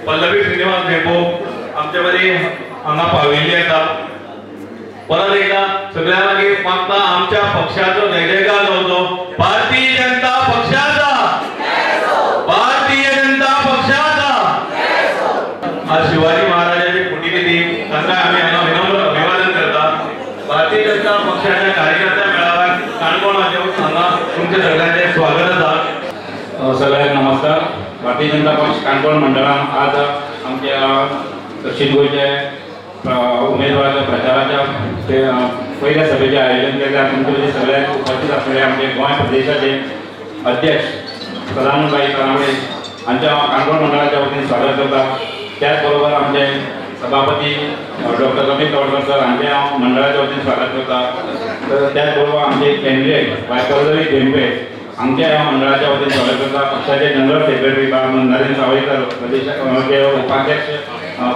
Pallavi Shrinivas depot आमच्यामध्ये हांगा पाविल्ली आसा। परत एकदा सगळ्यांना मागता आमच्या पक्षाचो जय जयकार जावचो। भारतीय जनता पक्षाचा, भारतीय जनता पक्षाचा। आज शिवाजी महाराजांची पुण्यतिथी तांकां आमी हांगा विनम्र अभिवादन करता। भारतीय जनता पक्षाच्या कार्यकर्त्या मेळाव्यात काणकोणाच्या हांगा तुमचे सगळ्यांचे स्वागत आसा। सगळ्यांक नमस्कार। भारतीय जनता पक्ष काणकोण मंडळान आज आमच्या दक्षिण गोयचे उमेदवाराच्या प्रचाराच्या पहिल्या सभेचे आयोजन केले। तुमचे सगळ्यांक उपस्थित असलेले आमचे गोंय प्रदेशाचे अध्यक्ष सदानंदभाई तनावडे हांच्या काणकोण मंडळाच्या वतीन स्वागत करता। त्याचबरोबर आमचे सभापती डॉक्टर रमेश तवडकर सर हांचे हांव मंडळाच्या वतीन स्वागत करता। तर त्याचबरोबर आमचे कॅन्डिडेट पल्लवी धेंपे आमच्या ह्या मंडळाच्या वतीन स्वागत करता। पक्षाचे जनरल सेक्रेटरी नरेंद्र सावयकर, प्रदेशाचे उपाध्यक्ष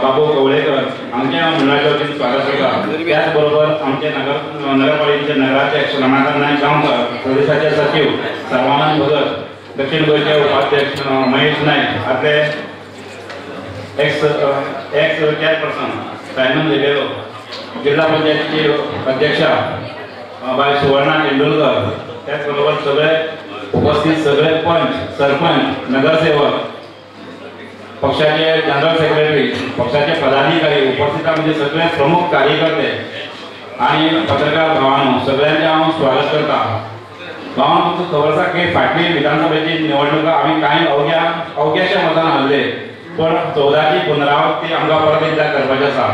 बाबू कवळेकर आमच्या मंडळाच्या वतीन स्वागत करता। त्याचबरोबर आमचे नगरपालिकेचे नगराध्यक्ष रमाकांत नाईक गांवकर, प्रदेशाचे सचिव सर्वानंद भगत, दक्षिण गोयचे उपाध्यक्ष महेश नाईक, आपले एक्स चेअरपर्सन सायमन लेबेलो, जिल्हा पंचायतीची अध्यक्षा बाय सुवर्णा तेंडुलकर, त्याचबरोबर सगळे उपस्थित सगळे पंच, सरपंच, नगरसेवक, पक्षाचे जनरल सेक्रेटरी, पक्षाचे पदाधिकारी, उपस्थित म्हणजे सगळे प्रमुख कार्यकर्ते आणि पत्रकार भावांनो सगळ्यांचे हांव स्वागत करता। भावांनो तुमकां खबर आसा की फाटली विधानसभेची निवडणुका आमी कांय अवघ्याशा मतान हारले, पण 14ची पुनरावृत्ती आमकां परत एकदा करपाची आसा।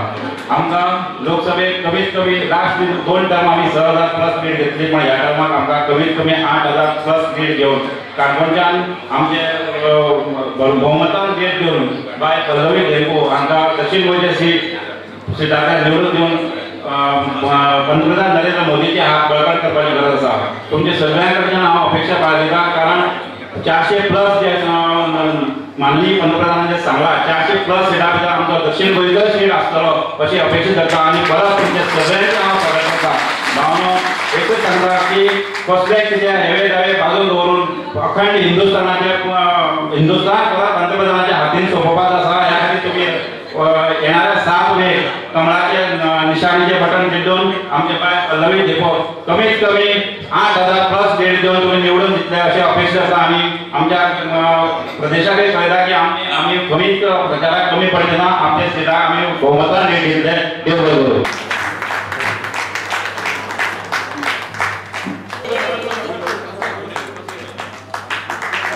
आमकां लोकसभेक कमीत कमी लास्ट 2 टर्म आमी 6000 प्लस लीड घेतली, पण ह्या टर्माक आमकां कमीत कमी 8000 प्लस लीड घेवन काणकोणच्यान आमचे बहुमतान लीड घेवन बाय पल्लवी धेंपो हांकां दक्षिण गोंयचे सिटांतल्यान निवडून दिवन पंतप्रधान नरेंद्र मोदीचे हात बळकट करपाची गरज आसा। तुमचे सगळ्यां कडच्यान हांव अपेक्षा बाळगिता, कारण 400 प्लस जे माननीय पंतप्रधानांनी सांगला 400 प्लस सिटां भितर आमचो दक्षिण गोंयचो सीट आसतलो अशी अपेक्षा करता आणि परत तुमचे सगळ्यांचे हांव स्वागत करता। भावनो एकूच सांगता की कसलेय कितें हेवे दावे बाजून दवरून अखंड हिंदुस्तान परत पंतप्रधानाच्या हातीन सोंपोवपाक आसा। ह्या खातीर तुमी येणाऱ्या 7 मे कमळाचे निशाणीचे बटन चिड्डून आमचे पाय पल्लवी धेंपो कमीत कमी 8000 प्लस लीड देऊन तुम्ही निवडून दितले अशी अपेक्षा आसा। आणि आमच्या प्रदेशाकडे कळटा की आम्ही कमीत प्रचाराक कमी पडले ना, आमच्या सिटाक आम्ही बहुमतान लीड दितले। देव बरें करूं।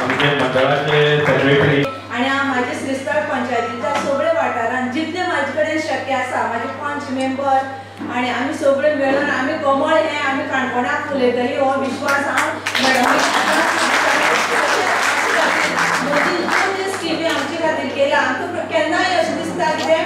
आमचे मंडळाचे सेक्रेटरी आणि माझे श्रीस्थळ पंचायतीच्या सगळे वाठारांत जितले माझे कडेन शक्य आसा माझे 5 मेंबर आणि आम्ही सगळे मेळून आम्ही कमळ हे आम्ही काणकोणाक फुलयतली हो विश्वास हांव मोदी स्किमी आमचे खातीर केला। आमकां केन्नाय अशें दिसता की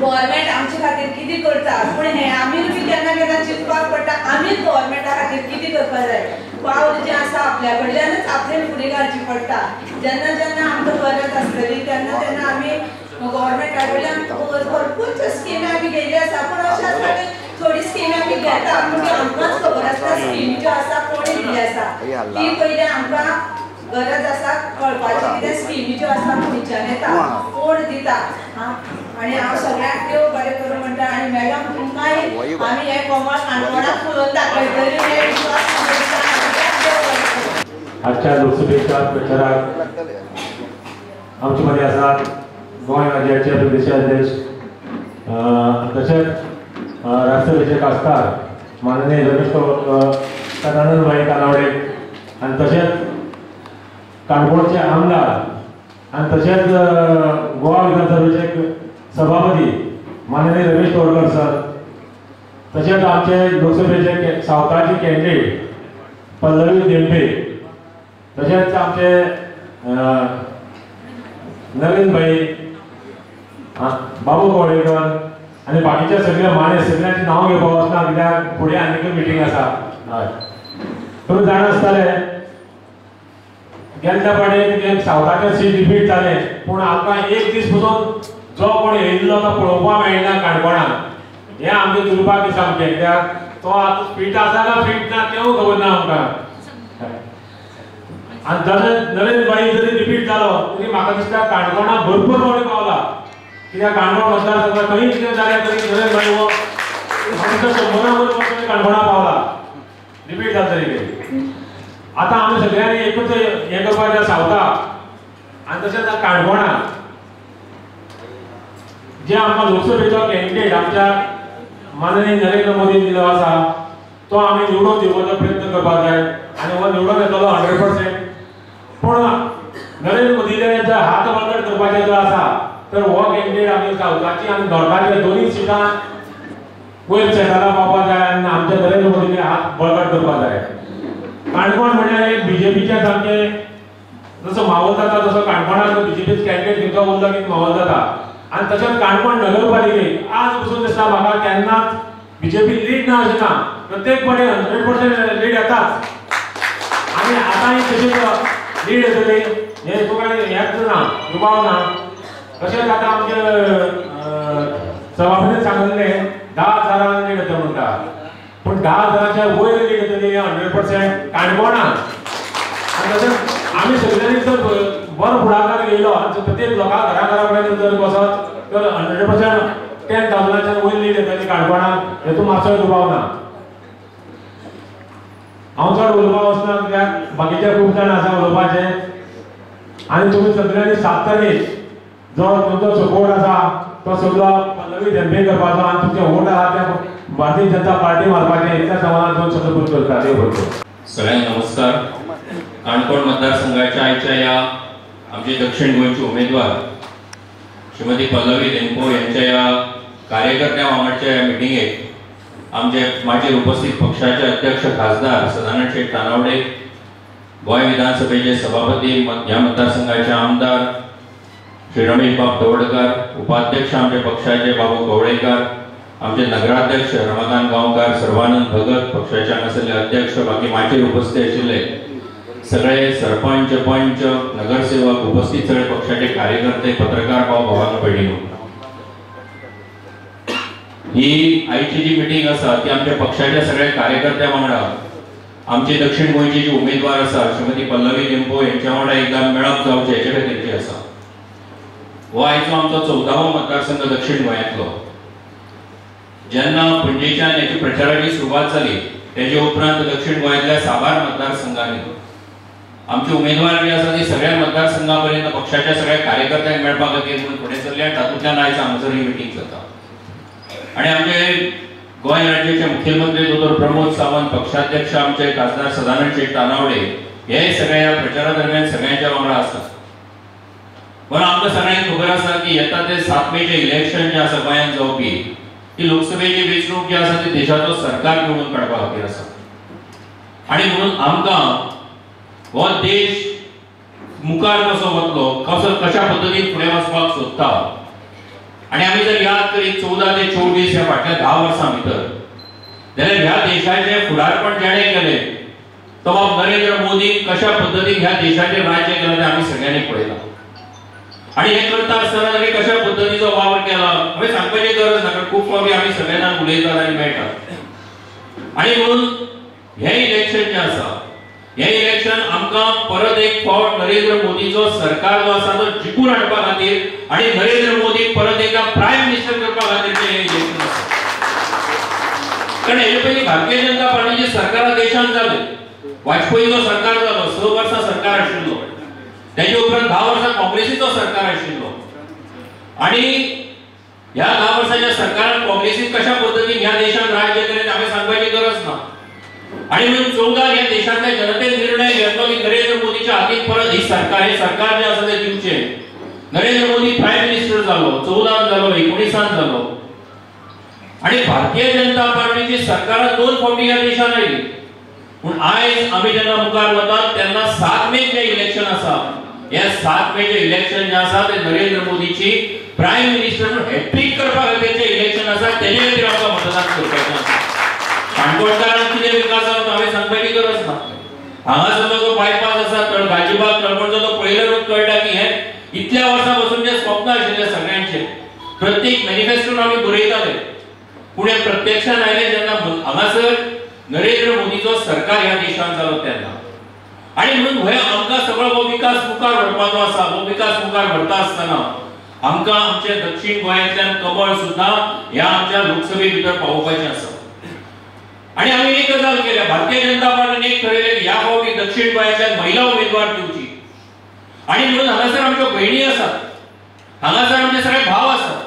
गव्हर्मेंट आमचे खातीर कितें करता, पूण हे आमी बी केन्ना केन्ना चिंतपाक पडटा आमीच गव्हर्मेंटा खातीर कितें करपाक जाय। पावल जें आसा आपल्या कडल्यानच आपल्यान फुडें घालची पडटा। जेन्ना जेन्ना आमकां गरज आसतली तेन्ना तेन्ना आमी गव्हर्मेंटा कडल्यान भरपूर स्किमी आमी घेयल्यो आसा, पूण अशें आसता की थोडी स्किमी आमी घेता पूण आमकांच खबर आसता स्किमी ज्यो आसा कोणी दिल्ली आसा ती पयलीं आमकां गरज आसा कळपाची कितें स्किमी ज्यो आसा खंयच्यान येता कोण दिता। आणि हांव सगळ्यांक देव बरें करूं म्हणटा। आणि मॅडम तुमकांय आमी हे कमळ काणकोणाक फुलोवन दाखयतली हे विश्वास आजच्या लोकसभेच्या प्रचारात आमचे मध्ये आसात गोंय राज्याचे प्रदेशाध्यक्ष तशेंच राष्ट्रसभेचे खासदार माननीय रमेश सदानंदभाई कानावडे आनी तशेंच काणकोणचे आमदार आनी तशेंच गोवा विधानसभेचे सभापती माननीय रमेश तोडकर सर, तशेंच आमचे लोकसभेचे सावताची कॅन्डिडेट पल्लवी देंपे, तशेंच आमचे नवीन भाई बाबू कवळेकर आनी बाकीचे सगळे माने सगळ्यांची नांव घेवपाक वचना कित्याक फुडें आनीक मिटींग आसा. हय, तुमी जाण आसतले गेल्या फावटी सावथाचे सीट रिपीट जाले, पूण आमकां एक दीस पसून जो कोण येयल्लो तो पळोवपाक मेळना काणकोणाक. हें आमचें दुर्भाग्य सामकें, कित्याक तो आतां फीट आसा काय फीट ना तेवूय खबर ना आमकां. आनी जशें नरेंद्र भाई जरी रिपीट जालो तरी म्हाका दिसता काणकोणाक भरपूर कोणी पावला, कित्याक काणकोण मतदारसंघात खंय कितें जालें तरी नरेंद्र भाई हो फक्त 100 काणकोणा पावला रिपीट जाता तरी. आतां आमी सगळ्यांनी एकूच हें करपाचें सावथाक आनी तशेंच काणकोणाक जे आमकां लोकसभेचो कॅन्डिडेट आमच्या माननीय नरेंद्र मोदी दिलो आसा तो आमी निवडून दिवपाचो प्रयत्न करपाक जाय आनी हो निवडून येतलो 100%. पूण नरेंद्र मोदीले जर हात बळकट करपाचे जर आसा तर हो कॅन्डिडेट आमी सावथाची आनी नॉर्थाच्या दोनूय सिटां वयर सेंटराक पावपाक जाय आनी आमच्या नरेंद्र मोदीले हात बळकट करपाक जाय. काणकोण म्हळ्यार एक बीजेपीचे सामकें जसो मावळ जाता तसो काणकोणाक बीजेपीचो कॅन्डिडेट खंयचो उरलो की मावळ जाता. आनी तशेंच काणकोण नगरपालिकेक आज पसून दिसता म्हाका केन्नाच बीजेपी लीड ना अशें ना, प्रत्येक फावटी 100% लीड येताच आनी आतांय तशीच लीड येतली. हें तुका हेंच ना दुबाव ना. तशेंच आतां आमचे सभापतीन सांगिल्लें 10,000 लीड येता म्हणटा, पूण 10,000च्या वयर लीड येतली 100% काणकोणाक. आनी तशेंच आमी सगळ्यांनी जर बरो फुडाकार घेयलो आनी प्रत्येक लोकांक घरा कडेन जर वचत तर 100% 10,000च्या वयर लीड येतली काणकोणाक. हेतून मातसोय दुबाव ना. हांव चड उलोवपाक वचना कित्याक बाकीचे खूब जाण आसा उलोवपाचे आनी तुमी सगळ्यांनी 7 तारीख जो तुमचो सपोर्ट आसा तो सगळो पल्लवी देंपे करपाचो आनी तुमचे वोट आसा ते भारतीय जनता पार्टी मारपाचे इतल्या समाधान सगळं करता. देव बरोबर. सगळ्यांना नमस्कार. काणकोण मतदारसंघाच्या आयच्या या आमचे दक्षिण गोंयचे उमेदवार श्रीमती पल्लवी देंपो यांच्या या कार्यकर्त्या वांगडच्या मिटिंगेक आमचे मागीर उपस्थित पक्षाचे अध्यक्ष खासदार सदानंद शेठ कानावडे, गोंय विधानसभेचे सभापती ह्या मतदारसंघाचे आमदार श्री रमेश बाब तवडकर, उपाध्यक्ष आमचे पक्षाचे बाबू कवळेकर, आमचे नगराध्यक्ष रमाकांत गांवकार, सर्वानंद भगत, पक्षाचे हांगासरले अध्यक्ष, बाकी मागीर उपस्थित आशिल्ले सगळे सरपंच, पंच, नगरसेवक, उपस्थित सगळे पक्षाचे कार्यकर्ते, पत्रकार भाव भगिनी भयणीनो, ही आयची जी मिटिंग आसा ती आमच्या पक्षाच्या सगळ्या कार्यकर्त्या वांगडा आमचे दक्षिण गोंयचे जे उमेदवार आसा श्रीमती पल्लवी देंपो यांच्या वांगडा एकदा मेळप जावचें हेचे खातीरची आसा. हो आयचो आमचो 14वो मतदारसंघ दक्षिण गोंयांतलो. जेन्ना पणजेच्यान हेची प्रचाराची सुरवात जाली तेजे उपरांत दक्षिण गोंयांतल्या साबार मतदारसंघांनी आमचे उमेदवार जे आसा ते सगळ्या मतदारसंघा पर्यंत पक्षाच्या सगळ्या कार्यकर्त्यांक मेळपा खातीर म्हणून फुडें सरले आनी तातूंतल्यान आयज हांगासर ही मिटींग जाता. आणि आमचे गोंय राज्याचे मुख्यमंत्री डॉ प्रमोद सावंत, पक्षाध्यक्ष आमचे खासदार सदानंद शेठ कानावडे हे सगळ्या या प्रचारा दरम्यान सगळ्यांच्या वांगडा आसतात. पण आमकां सगळ्यांक खबर आसा की येता ते 7 मेचे इलेक्शन जे आसा गोंयांत जावपी ती लोकसभेची वेंचणूक जी आसा ती देशाचो सरकार निवडून काडपा खातीर आसा. आणि म्हणून आमकां हो देश मुखार कसो वतलो, कशा पद्दतीन फुडें वचपाक सोदता आणि आमी जर याद करीत 14 ते 24 ह्या फाटल्या 10 वर्सां भितर जाल्यार ह्या देशाचे फुडारपण जेणे केले तो बाब नरेंद्र मोदी कशा पद्दतीन ह्या देशाचे राज्य केलं ते आमी सगळ्यांनी पळयलां. आणि हे करता आसतना ताणें कशा पद्दतीचो वावर केला हांवें सांगपाची गरज ना, कारण खूब फावटी आमी सगळे जाण उलयतात आनी मेळटात. आणि म्हणून हे इलेक्शन जे आसा हे इलेक्शन आमकां परत एक फावट नरेंद्र मोदीचो सरकार जो आसा तो जिखून हाडपा खातीर आणि नरेंद्र मोदी परत एकदा प्रायम मिनिस्टर करपा खातीरचें हे इलेक्शन आसा. कारण हेजे पयलीं भारतीय जनता पार्टीचे सरकार देशांत जाले, वाजपेयीचो सरकार जालो, 6 वर्सां सरकार आशिल्लो, तेजे उपरांत 10 वर्सां काँग्रेसीचो सरकार आशिल्लो. आणि ह्या 10 वर्षाच्या सरकारान काँग्रेसीन कशा पद्धतीने ह्या देशात राज्य केले हांवें सांगपाची गरज ना. आणि म्हणून 14 ह्या देशातल्या जनतेन निर्णय घेतलो की नरेंद्र मोदीच्या हातीन परत हे सरकार जे आसा ते दिवचे. नरेंद्र मोदी प्रायम मिनिस्टर जालो, 14 जालो, 19 जालो. आणि भारतीय जनता पार्टीची सरकार 2 फावटी ह्या देशात आयली. पण आयज आम्ही जेन्ना मुखार वतात तेन्ना 7 मे जे इलेक्शन आसा, या 7 मे जे इलेक्शन जे आसा ते नरेंद्र मोदीची प्रायम मिनिस्टर म्हणून हॅट्रिक करपा खातीरचे इलेक्शन आसा, तेजे खातीर आमकां मतदान करपाचें आसा. काणकोणकारांक कितें विकास जालो हांवें सांगपाची गरज ना. हांगासरलो जो बायपास आसा गाजीबाग तळपणचो तो पयलेरूच कळटा की हे इतल्या वर्सां पासून जे स्वप्न आशिल्ले सगळ्यांचे प्रत्येक मॅनिफेस्टोन आमी बरयताले, पूण हे प्रत्यक्षान आयले जेन्ना हांगासर नरेंद्र मोदीचो सरकार ह्या देशांत जालो तेन्ना. आणि म्हणून हे आमकां सगळो हो विकास मुखार व्हरपाचो आसा. हो विकास मुखार व्हरता आसतना आमकां आमचे दक्षिण गोंयांतल्यान कमळ सुद्धा ह्या आमच्या लोकसभे भितर पावोवपाचें आसा. आणि आमी एक गजाल केल्या, भारतीय जनता पार्टीन एक ठरयलें की ह्या फावटी दक्षिण गोंयांतल्यान महिला उमेदवार दिवची. आणि म्हणून हांगासर आमच्यो भयणी आसात, हांगासर आमचे सगळे भाव आसात.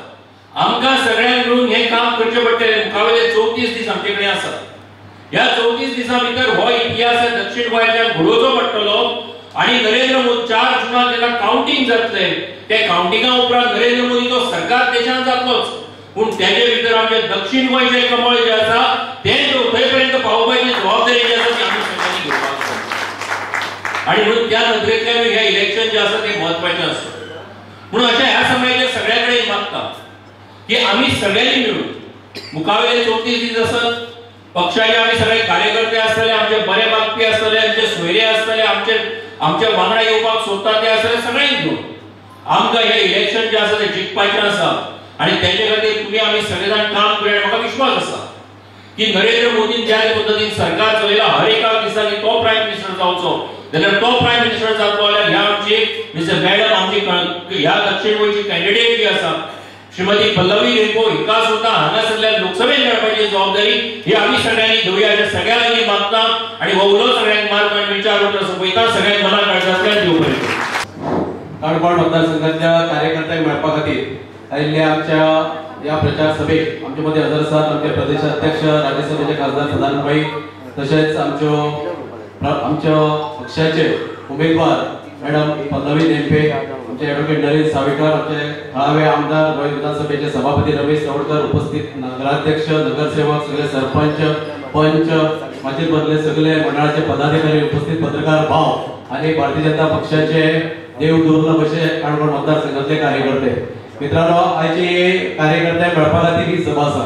आमकां सगळ्यांक मिळून हे काम करचें पडटलें. मुखावेले 34 दीस आमचे कडेन आसात. ह्या 34 दिसां भितर हो इतिहास दक्षिण गोंयांतल्यान घडोवचो पडटलो. आणि नरेंद्र मोदी 4 जुनाक जेन्ना कावंटिंग जातलें, ते कावंटिंगा उपरांत नरेंद्र मोदीचो सरकार देशांत जातलोच, पूण तेजे भितर आमचे दक्षिण गोंयचे कमळ जे आसा ते थंय पर्यंत पावोवपाची जबाबदारी जी आसा ती आमी सगळ्यांनी घेवपाक जाय. आणि म्हणून त्या नदरेंतल्यान हे इलेक्शन जे आसा ते म्हत्वाचें आसा. म्हणून अशा ह्या समयाचेर सगळ्या कडेन मागता की आमी सगळ्यांनी मिळून मुखावेले 34 दीस आसात. पक्षाचे आमी सगळे कार्यकर्ते आसतले, आमचे बरे मागपी आसतले, आमचे सोयरे आसतले, आमच्या वांगडा येवपाक सोदतात ते आसतले, सगळ्यांक घेवन आमकां हे इलेक्शन जे आसा ते जिखपाचें आसा. आणि तेजे खातीर तुमी आमी सगळे जाण काम करूया. म्हाका विश्वास आसा की नरेंद्र मोदीन ज्या पद्धतीन सरकार चलयला हर एका दिसांनी तो प्रायम मिनिस्टर जावचो, जाल्यार तो प्रायम मिनिस्टर जातलो जाल्यार ह्या आमची मिस्टर मॅडम आमची ह्या दक्षिण गोंयची कॅन्डिडेट जी आसा श्रीमती पल्लवी देंपो हिका सुद्धा हांगासरल्या लोकसभेत मेळपाची जबाबदारी ही आमी सगळ्यांनी घेवया अशें सगळ्या लागीं मागता. आणि हो उलो सगळ्यांक मार्ग विचार सोपयता सगळ्यांक मनाक काळजांतल्यान देव बरें. काणकोण मतदारसंघातल्या कार्यकर्त्यांक मेळपा खातीर आयिल्ल्या आमच्या या प्रचार सभेक आमचे मदीं हजर आसात आमचे प्रदेशाध्यक्ष राज्यसभेचे खासदार सदानंद तशेंच आमच्या पक्षाचे उमेदवार मॅडम पल्लवी देंपे, आमचे ॲडव्होकेट नरेंद्र सावयकर, आमचे थळावे आमदार गोंय विधानसभेचे सभापती रमेश चवडकर, उपस्थित नगराध्यक्ष, नगरसेवक, सगळे सरपंच, पंच, माजी मधले सगळे मंडळाचे पदाधिकारी, उपस्थित पत्रकार भाव आणि भारतीय जनता पक्षाचे देव दुर्लभ असे काणकोण मतदारसंघातले कार्यकर्ते. मित्रांनो, आयची कार्यकर्ते मेळपा खातीर ही सभा आसा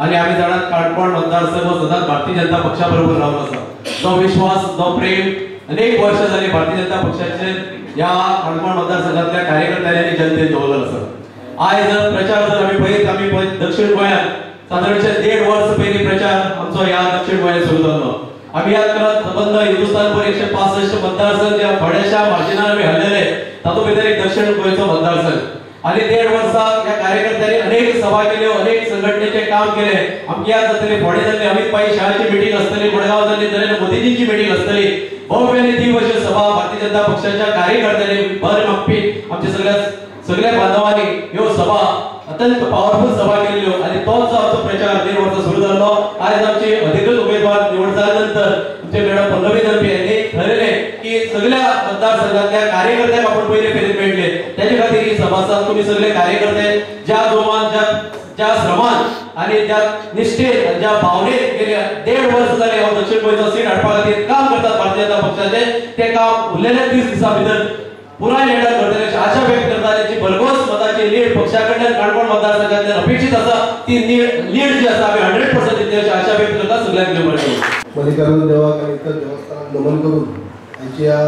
आणि आमी जाणात काणकोण मतदारसंघ सदांच भारतीय जनता पक्षा बरोबर रावलो आसा. जो विश्वास, जो प्रेम अनेक वर्ष जाली भारतीय जनता पक्षाचे या काणकोण मतदारसंघातल्या कार्यकर्त्यांनी आणि जनतेन दवरलो आसा. आयज प्रचार जर आमी पळयत दक्षिण गोंयांत सादारणशे 1.5 वर्स पयलीं प्रचार आमचो ह्या दक्षिण गोंयांत सुरू जाल्लो. आमी याद करात संबंध हिंदुस्थानभर 165 मतदारसंघ ज्या थोड्याशा मार्जिनान आमी हरलेले तातूंत भितर एक दक्षिण गोंयचो मतदारसंघ. आणि 1.5 वर्सां या कार्यकर्त्यांनी अनेक सभा केल्यो, अनेक संघटनेचे काम केले. आमची याद जातली फोडे जाल्ली अमित भाई शाहाची मिटींग आसतली, मडगांव जाल्ली नरेंद्र मोदीजींची मिटींग आसतली. भव्य दिवस सभा भारतीय जनता पक्षाच्या कार्यकर्त्यांनी भर मागपी आमच्या सगळ्या बांधवांनी ह्यो सभा अत्यंत पॉवरफुल सभा केल्ल्यो आणि तोच जो आमचो प्रचार 1.5 वर्सां सुरू जाल्लो. आयज आमचे अधिकृत उमेदवार निवड जाल्या नंतर आमचे मॅडम पल्लवी देंपे यांनी ठरयलें की सगळ्या मतदारसंघातल्या कार्यकर्त्यांक आपण पयले फेरीत मेळटले. त्याच्या खातीर ही सभा आसा. तुम्ही सगळे कार्यकर्ते ज्या जोमान, ज्या श्रमान आणि ज्या निष्ठेन, ज्या भावनेन गेले 1.5 वर्स जाले हांव दक्षिण गोंयचो सीट हाडपा खातीर काम करतात भारतीय जनता पक्षाचे, ते काम उरलेल्या 30 दिसां भितर पुराय लिडर करतले अशी आशा व्यक्त करता. त्याची भरघोस मताची लीड पक्षाकडल्यान काणकोण मतदारसंघातल्यान अपेक्षित आसा. ती लीड जी आसा आमी 100% दितली अशी आशा व्यक्त करता. सगळ्यांक देव बरें करूं. मल्लिकार्जुन देवाक आनी इतर देवस्थानांक नमन करून आमच्या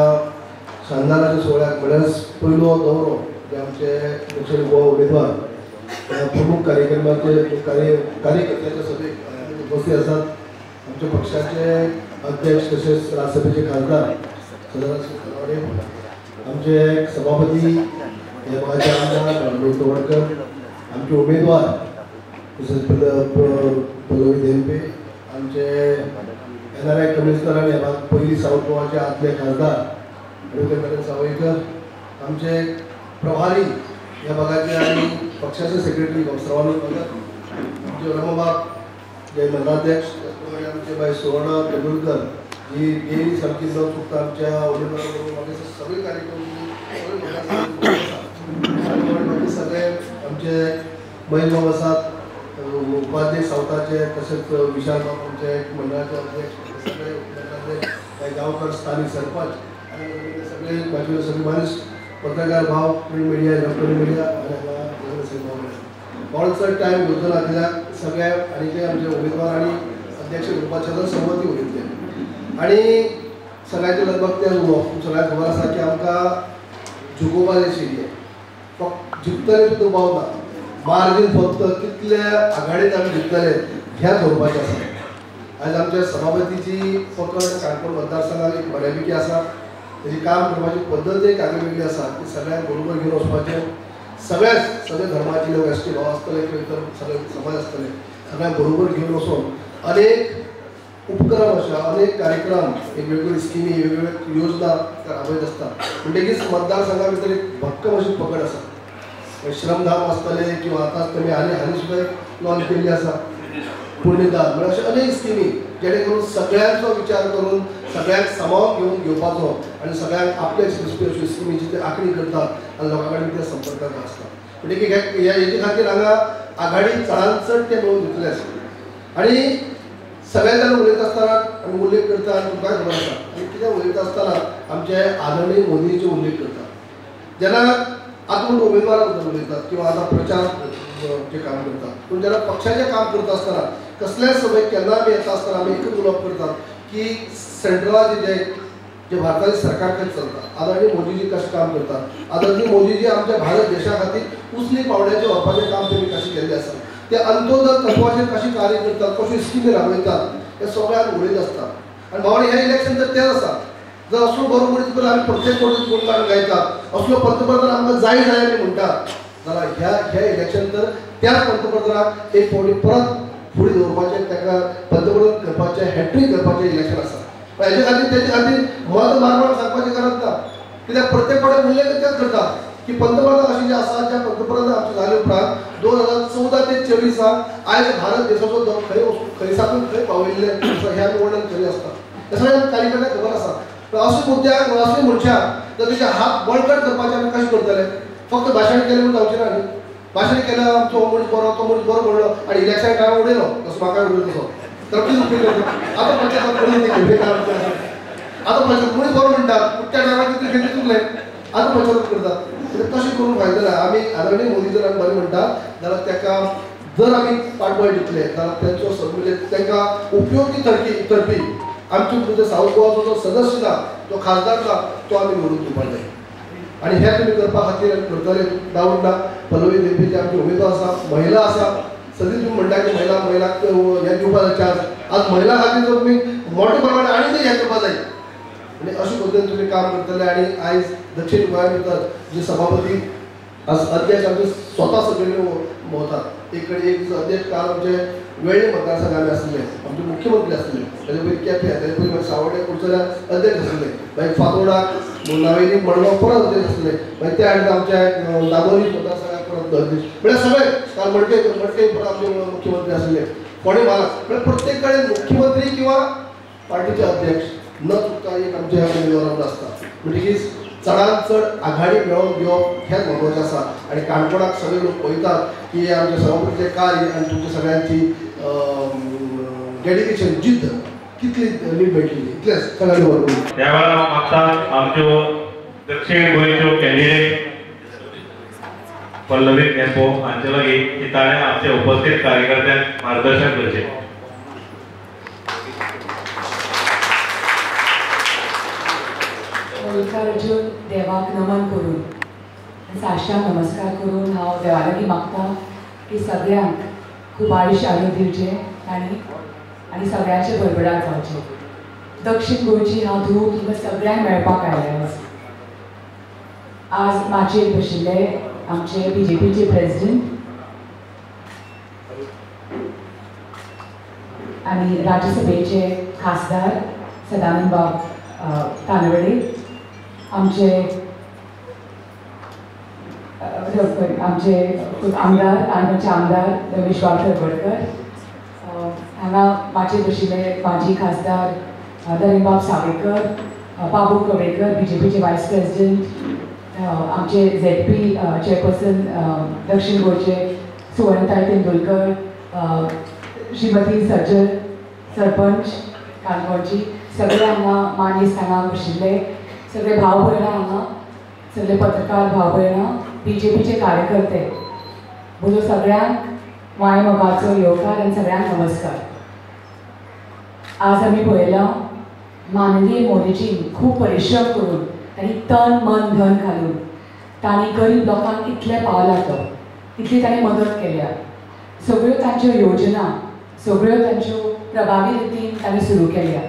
शानदाराच्या सोहळ्याक म्हळ्यार पयलो दौरो जे आमचे दक्षिण गोवा उमेदवार प्रमुख कार्यक्रमाचे कार्यकर्त्याच्या सभेक उपस्थित आसात. आमच्या पक्षाचे अध्यक्ष तसेच राज्यसभेचे खासदार सदानंद, आमचे सभापती हे भागाचे आमदार रमेश चवडकर, आमचे उमेदवार तसेच पल्लवी देंपे, आमचे NRI कमिशनर आणि पयली साऊथ गोवाचे आदले खासदार ॲडव्होकेट नरेंद्र सावयकर, आमचे प्रभारी ह्या भागाचे आणि पक्षाचे सेक्रेटरी सर्वानंद भगत, आमचे रमाबाब जे मंडळाध्यक्ष, त्याचप्रमाणे आमचे बाई सुवर्णा तेंडुलकर जी गेली सारखी न चुकता आमच्या उमेदवाराबरोबर सगळे कार्यक्रम बाकी सगळे आमचे बैलबाब आसात, उपाध्यक्ष सावताचे, तसेच विशाल बाब आमचे मंडळाचे अध्यक्ष, सगळे मंडळाचे गावकर, स्थानिक सरपंच आणि सगळे बाकी सगळे माणूस, पत्रकार भाव, प्रिंट मीडिया, इलेक्ट्रॉनिक मीडिया ऑलचा टाइम योजना दिल्या सगळ्या आणि ते आमचे उमेदवार आणि अध्यक्ष ग्रुपाच्या संमती उलयतले आणि सगळ्यांचे लगभग ते सगळ्यांक खबर आसा की आमकां जिखोवपा जाय आशिल्ली, फक्त जिखतले सुद्दां दुबाव ना, मार्जीन फक्त कितल्या आघाडीत आमी जिखतले ह्या धरपाचें आसा। आयज आमच्या सभापतीची पकड काणकोण मतदारसंघाक एक बऱ्यापैकी आसा, तेजी काम करपाची पद्दत एक आगळी आसा की सगळ्यांक बरोबर घेवन वचपाचें, सगळे धर्माचे लोक एस टी भाव आसतले किंवा इतर सगळे समाज आसतले सगळ्यांक बरोबर घेवन वचून अनेक उपक्रम अशा अनेक कार्यक्रम वेगवेगळ्यो स्किमी वेगवेगळ्यो योजना राबयत आसता, म्हणटकीच मतदारसंघा भितर एक भक्कम अशी पकड आसा। श्रमधाम आसतले किंवा आतां आमी हालीं सुद्दां लॉन्च केल्ली आसा पुण्यदान, म्हणजे अशे अनेक स्किमी जेणे करून सगळ्यांचो विचार करून सगळ्यांक सामावून घेवपाचो आणि सगळ्यांक आपले दिसपी अशी स्किमीची ते आंखणी करतात आणि लोकां कडेन ते संपर्कांत आसता, म्हणटकीर हेचे खातीर हांगा आघाडी चडांत चड ते मेळून दितले आसा आणि सगळ्या जाणां उलयता आसतना आमी उल्लेख करता आनी तुमकां खबर आसा आनी कितें उलयता आसतना आमचे आदरणीय मोदींचो उल्लेख करता, जेन्ना आतां उमेदवारा बद्दल उलयतात किंवा आतां प्रचार जे काम करतात, पूण जेन्ना पक्षाचें काम करता आसतना कसल्याय सभेक केन्ना आमी येता आसतना आमी एकूच उलोवप करतात की सेंट्रलाचे जे भारताचे सरकार कशें चलता, आदरणीय मोदीजी कशें काम करतात, आदरणीय मोदीजी आमच्या भारत देशा खातीर उचली पावड्याचे व्हरपाचें काम तेणी कशें केल्लें आसा, ते अंत्योदय तत्वाचेर कशी कार्य करतात, कशी स्किमी राबयतात हे सगळ्यांक उलयत आसता आनी भावणे हे इलेक्शन तर तेच आसा। जर असलो बरोबरीच करून आमी प्रत्येक कोणीच गुणगान गायतात, असलो पंतप्रधान आमकां जाय जाय आमी म्हणटात, जाल्यार ह्या इलेक्शन तर त्याच पंतप्रधानाक एक फावटी परत फुडें दवरपाचें, ताका पंतप्रधान करपाचें, हॅट्रीक करपाचें इलेक्शन आसा। हेजे खातीर तेजे खातीर मत मारमार सांगपाचें गरज ना, कित्याक प्रत्येक कडेन उल्लेख तेच करतात की पंतप्रधान अशें जे आसा ज्या पंतप्रधान आमचे जाले उपरांत 2014 ते 24 आयज भारत देशाचो खंय साकून खंय पावयल्ले हें आमी वर्णन करीत आसता, हे सगळ्या कार्यकर्त्यांक खबर आसा। अशें मुद्द्याक अशें मनशाक जर तेजे हात बळकट करपाचे आमी कशें करतले, फक्त भाशण केलें म्हणून जावचें ना न्ही, भाशण केलें तो मनीस बरो म्हणलो आनी इलेक्शन टायमार उडयलो तसो म्हाका उडयलो तसो तर कितें उपयोग जाता। आतां पंचायत आतां पंचायत मनीस बरो म्हणटात त्या टायमार कितें खेळी चुकलें आतां पंचायत करतात, तशें करून फायदो ना। आमी आदरणीय मोदी जर आमी बरें म्हणटात जाल्यार ताका जर आमी पाठबळ दितले जाल्यार तेंचो म्हणजे तांकां उपयोगी ठरपी आमचे म्हणजे साऊथ गोवाचो जो सदस्य ना, जो खासदार ना, तो आमी निवडून दिवपाक जाय आणि हे तुमी करपा खातीर आमी करतले डावट ना। पल्लवी देवी जे आमचे उमेदवार आसा, महिला आसा, सगळी तुम्ही म्हणटा की महिलाक हे दिवपा जाय चान्स, आज महिला खातीर जर तुमी मोठ्या प्रमाणात आनी हे करपा जाय आणि अशे पद्दतीन तुमी काम करतले आणि आयज दक्षिण गोंया भितर जे सभापती अध्यक्ष आमचे स्वता सगळे भोंवतात, एक कडेन एक अध्यक्ष काल आमचे वेळ्ळे मतदारसंघात आसले, आमचे मुख्यमंत्री आसले, ताजे पयलीं केपें, ताजे पयलीं सावड्डे कुडचड्या अध्यक्ष आसले, मागीर फातोर्डाक नावेली मडगांव परत अध्यक्ष आसले, मागीर त्या आनी आमच्या दाबोली मतदारसंघात परत अध्यक्ष, म्हणजे सगळे काल मडके परत आमचे मुख्यमंत्री आसले, फोंडे म्हालात, म्हणजे प्रत्येक कडेन मुख्यमंत्री किंवा पार्टीचे अध्यक्ष न चुकता एक आमच्या उमेदवारांवर आसता, म्हणटकीच चडांत चड आघाडी मेळोवन घेवप हेच महत्वाचें आसा आणि काणकोणाक सगळे लोक पळयतात की आमच्या सभापतीचें कार्य आनी तुमच्या सगळ्यांची डेडिकेशन जिद्द कितली नीट मेळटली इतलेंच सगळ्यांनी बरोबर। त्या वेळार हांव मागता आमच्यो दक्षिण गोंयच्यो कॅन्डिडेट पल्लवी टेम्पो हांचे लागीं की ताणें आमच्या उपस्थित कार्यकर्त्यांक मार्गदर्शन करचें। मल्लिकार्जुन देवाक नमन करून साश्टांग नमस्कार करून हांव देवा लागीं मागता की सगळ्यांक खूब आयुश्य आरोग्य दिवचें आनी सगळ्यांचे बडबडाट जावचें। दक्षिण गोंयची हांव धूव तुमकां सगळ्यांक मेळपाक आयलें। आज माचयेर बशिल्ले आमचे BJPचे प्रेसिडेंट आनी राज्यसभेचे खासदार सदानंद बाब तानवडे, आमचे आमचे आमदार काणकोणचे आमदार रमेश बाब तरबडकर, हांगा माझे बशिल्ले माजी खासदार नरेंद्रबाब सावयकर, बाबू कवेकर बीजेपीचे वायस प्रेसिडेंट, आमचे ZP चेअरपर्सन दक्षिण गोंयचे सुवर्णताई तेंडुलकर, श्रीमती सज्जन सरपंच काणकोणची, सगळे हांगा मानीस हांगा बशिल्ले, सगळे भाव भयणां हांगा, सगळे पत्रकार भाव भयणां, BJPचे कार्यकर्ते, म्हजो सगळ्यांक माय मोगाचो येवकार आनी सगळ्यांक नमस्कार. आज आमी पळयलां माननीय मोदीजीन खूब परिश्रम करून तांणी तन मन धन घालून तांणी गरीब लोकांक इतले पावला तो इतली तांणी मदत केल्या. सगळ्यो तांच्यो योजना सगळ्यो तांच्यो प्रभावी रितीन तांणी सुरू केल्या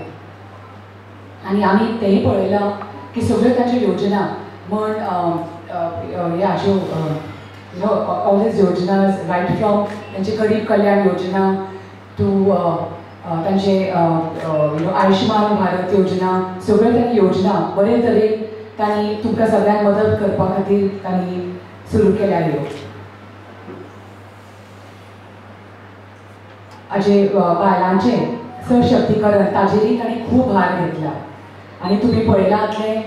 आनी आमी तेंय पळयलां की सगळ्यो तांच्यो योजना म्हण ह्याच्यो ऑल दीज योजनाज रायट फ्रॉम तांचे गरीब कल्याण योजना टू तांचे आयुष्यमान भारत योजना, सगळ्यो तांणी योजना बरे तरेन तांणी तुमकां सगळ्यांक मदत करपा खातीर तांणी सुरू केल्या. ह्यो हाजे बायलांचे सशक्तीकरण ताजेरय तांणी खूब भार घेतला आनी तुमी पळयलां आसलें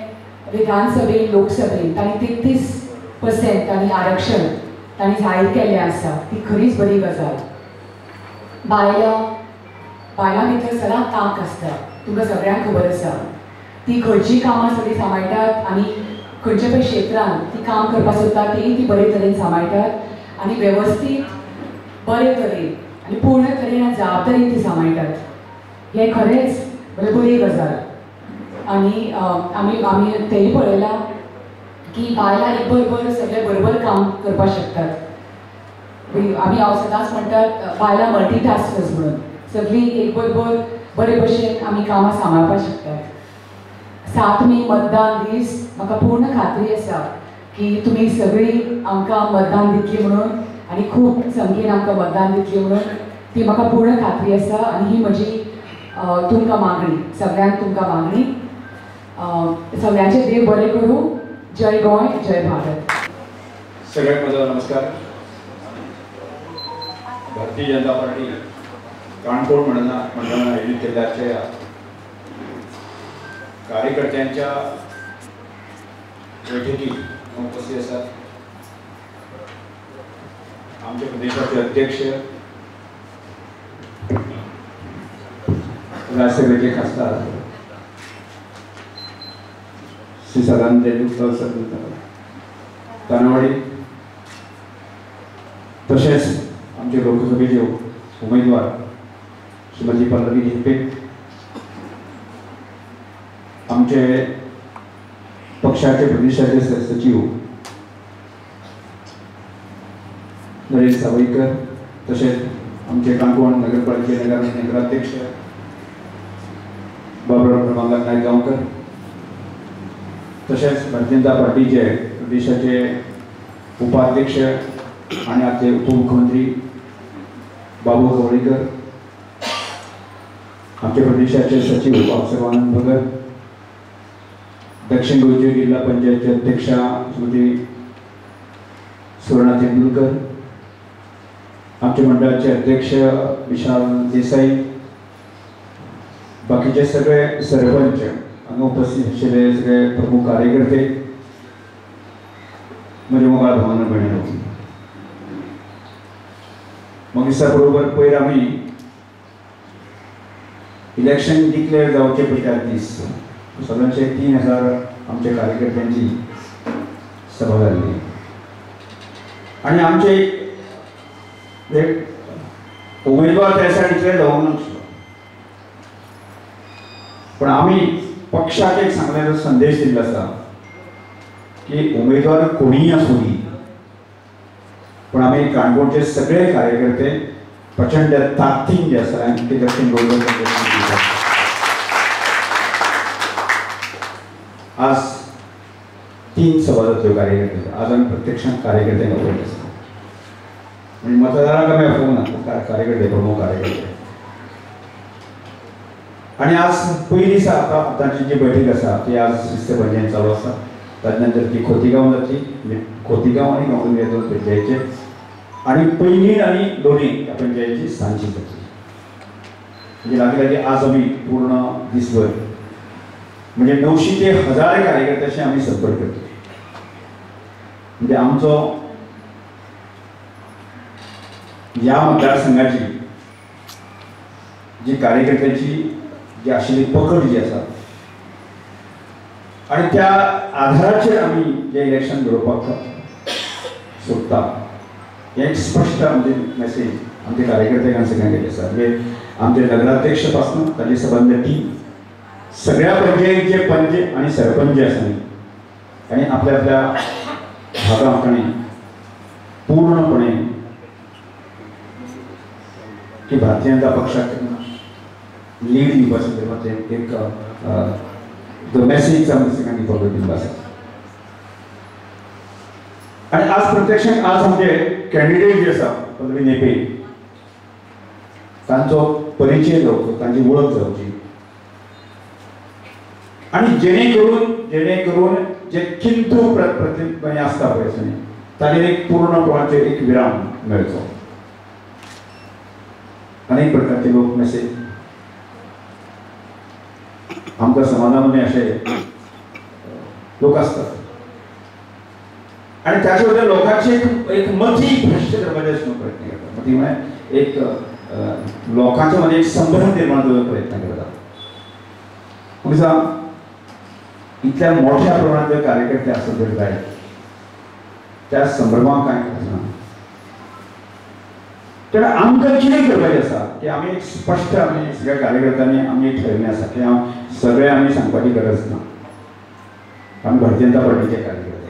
विधानसभेन लोकसभेन तांणी 33% तांणी आरक्षण तांणी जाहीर केल्लें आसा. ती खरीच बरी गजाल. बायलां भितर सदांच तांक आसता, तुमकां सगळ्यांक खबर आसा. ती खंयचीं कामां सगळीं सांबाळटात आनी खंयच्या पळय क्षेत्रांत ती काम करपाक सोदतात तीय ती बरे तरेन सांबाळटात आनी वेवस्थीत बरे तरेन आनी पूर्ण तरेन आनी जबाबदारीन ती सांबाळटात. हें खरेंच बरी गजाल. आनी आमी तेंय पळयलां की बायलां एक बरोबर सगळे बरोबर काम करपाक शकतात. आमी हांव सदांच म्हणटात बायलां मल्टीटास्कर्स म्हणून सगळीं एक बरोबर बरे भशेन आमी कामां सांबाळपाक शकतात. 7 मे मतदान दीस म्हाका पूर्ण खात्री आसा की तुमी सगळीं आमकां मतदान दितली म्हणून आनी खूब संख्येन आमकां मतदान दितली म्हणून ती म्हाका पूर्ण खात्री आसा. आनी ही म्हजी तुमकां मागणी, सगळ्यांक तुमकां मागणी. सगळ्यांचे देव बरें करूं. जय गोंय, जय भारत. सगळ्यांक म्हजो नमस्कार. भारतीय जनता पार्टी काणकोण मंडळान आयोजीत केल्ल्या कार्यकर्त्यांच्या बैठकीक उपस्थित आसात. आमचे प्रदेशाचे अध्यक्ष राज्यसभेचे खासदार श्री सदानंद तेंडुलकर तानावाडी, तशेंच आमचे लोकसभेचे उमेदवार श्रीमती पल्लवी लिंपे, आमचे पक्षाचे प्रदेशाचे सचिव नरेंद्र सावयकर, तसेच आमचे काणकोण नगरपालिके नगराध्यक्ष बाबुराव प्रभाकर नायक गांवकर, तसेच भारतीय जनता पार्टीचे प्रदेशाचे उपाध्यक्ष आणि आजचे उपमुख्यमंत्री बाबू कवळीकर, आमच्या प्रदेशाचे सचिव सर्वानंद भगत, दक्षिण गोंयचे जिल्हा पंचायतचे अध्यक्षा श्रीमती सुवर्णा तेंडुलकर, आमच्या मंडळाचे अध्यक्ष विशाल देसाई, बाकीचे सगळे सरपंच हांगा उपस्थित आशिल्ले सगळे प्रमुख कार्यकर्ते, म्हजे मोगाळ भावना भयणो, मग दिसा बरोबर पयर आमी इलेक्शन डिक्लेअर जावचे पयल्या दीस सगळ्यांचे 3000 आमच्या कार्यकर्त्यांची सभा जाल्ली आनी आमचे एक उमेदवार त्या दिसा डिक्लेअर जावंक नासलो, पण आमी पक्षाक एक सांगलेलो संदेश दिल्लो आसा की उमेदवार कोणीय आसूं दी, पण आमी काणकोणचे सगळे कार्यकर्ते प्रचंड ताकदीन जे आसा ते दक्षिण गोंयचे आज 3 सभा जातल्यो कार्यकर्ते. आज आमी प्रत्यक्षान कार्यकर्त्यांक पळयत आसा, म्हणजे मतदारांक आमी आपोवना, कार्यकर्ते प्रमुख कार्यकर्ते. आणि आज पहिली आतांची जी बैठक आसा ती आज शिस्तबद्धेन चालू आसा. ताजे नंतर ती खोतीगांव जातली, खोतीगांव आनी गांवडोंगरी ह्या 2 पंचायतीचे, आणि पैंगीण आणि लोणी ह्या पंचायतीची सांची जातली. म्हणजे लागीं आज आमी पूर्ण दिसभर म्हणजे 900 ते 1000 कार्यकर्त्यांशी आमी संपर्क करतले. म्हणजे आमचो ह्या मतदारसंघाची जी कार्यकर्त्यांची जी आशिल्ली पकड जी आसा आणि त्या आधाराचेर आमी जे इलेक्शन घडोवपाक सोदता हे एक स्पश्ट आमचे मेसेज आमच्या कार्यकर्त्यांक सगळ्यांक गेले आसा. म्हणजे आमचे नगराध्यक्ष पासून ताचे संबंध टीम सगळ्या पंचायतीचे पंच आणि सरपंच आसा आणि आपल्या आपल्या भागांकणे पूर्णपणे की भारतीय जनता पक्षाक लीड दिवपा संदर्भात एक जो मेसेज आमच्या सगळ्यांनी फॉलो दिल्लो आसा. आणि आज प्रत्यक्षात आज आमचे कॅन्डिडेट जे आसा पल्लवी नेपे तांचो परिचय जावचो, तांची वळख जावची आणि जेणेकरून जे किंतू प्रतिनिधी आसता पळय ताणें एक पूर्णपणाचे एक विराम मेळचो. अनेक प्रकारचे लोक मेसेज आमकां समाजामध्ये असे लोक असतात आणि त्याच्या बद्दल लोकांची एक मती भ्रष्ट करपाचे प्रयत्न करतात. मती म्हणजे एक लोकांच्या मध्ये एक संभ्रम निर्माण करण्याचा प्रयत्न करतात. इतल्या मोठ्या प्रमाणात कार्यकर्ते असत जर जाय त्या संभ्रमाक कांय ना. तर आमकां कितें करपाचें आसा की आमी एक स्पश्ट आमी सगळ्या कार्यकर्त्यांनी आमी ठरयल्लें आसा की सगळे आमी सांगपाची गरज ना. आमी भारतीय जनता पार्टीचे कार्यकर्ते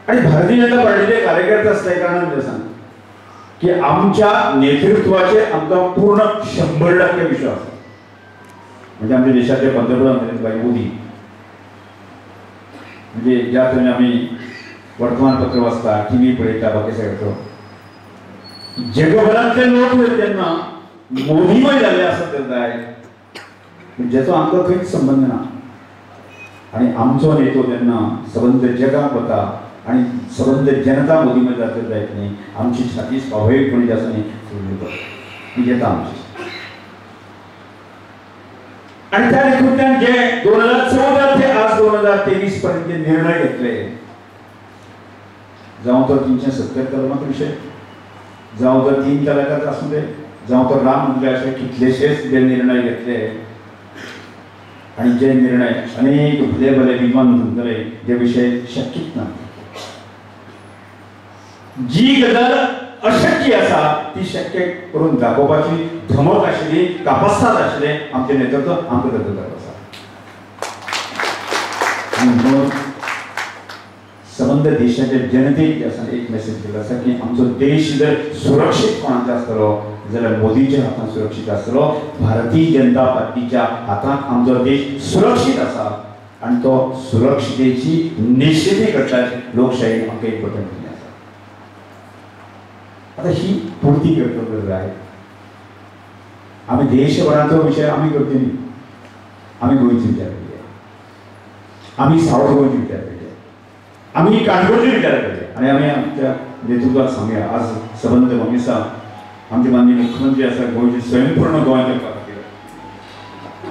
आणि भारतीय जनता पार्टीचे कार्यकर्ते असल्या कारणान सांग की आमच्या नेतृत्वाचे आमकां पूर्ण 100% विश्वास आसा. म्हणजे आमच्या देशाचे पंतप्रधान नरेंद्र भाई मोदी म्हणजे ज्या तरेन आमी वर्तमानपत्र वाचता, टीव्ही पळयता, बाकी सगळ्याचो जगभरातले लोक जेन्ना मोदीमय जाल्ले आसत तेन्ना जेचो आमकां खंयच संबंध ना आणि आमचो नेतो जेन्ना सबंद जगाक वता आणि सबंद जनता मोदीमय जातली जायत न्ही आमची छाती स्वाभाविकपणे जी आसा न्ही फुडली येता आमची. आणि त्या निमित्तान जे 2014 ते आज 2023 पर्यंत निर्णय घेतले जावं तो 370 कलमाचो विषय, जावं तो 3 तलाकाचो आसूं दे, जावं तो राम मंदिरा अशे कितलेशेच जे निर्णय घेतले आणि जे निर्णय अनेक भले भले विद्वान म्हणटले जे विषय शक्यच ना. जी गजाल अशक्य आसा ती शक्य करून दाखोवपाची धमक आशिल्ली, कापास्ताद आशिल्ले आमचे नेतृत्व आमकां करता आसा. म्हणून सबंद देशाच्या जनतेक जे आसा एक मेसेज दिलो आसा की आमचो देश जर सुरक्षीत कोणाचो आसतलो जाल्यार मोदीच्या हातान सुरक्षीत आसतलो. भारतीय जनता पार्टीच्या हातान आमचो देश सुरक्षीत आसा आणि तो सुरक्षितेची निश्चिती करतात लोकशाही आमकां एक बटन दिलें आसा. आता ही पूर्ती करपाक गरज आहे. आमी देशभराचो विशय आमी करचे न्ही, आमी गोंयचे विचार करया, आमी सावथ गोंयचे विचार करया, आमी काणकोणचे विचार करया आणि आमी आमच्या नेतृत्वाक सांगया आज सबंद मनीसा आमचे माननीय मुख्यमंत्री आसा गोंयचे स्वयंपूर्ण गोंय करपा खातीर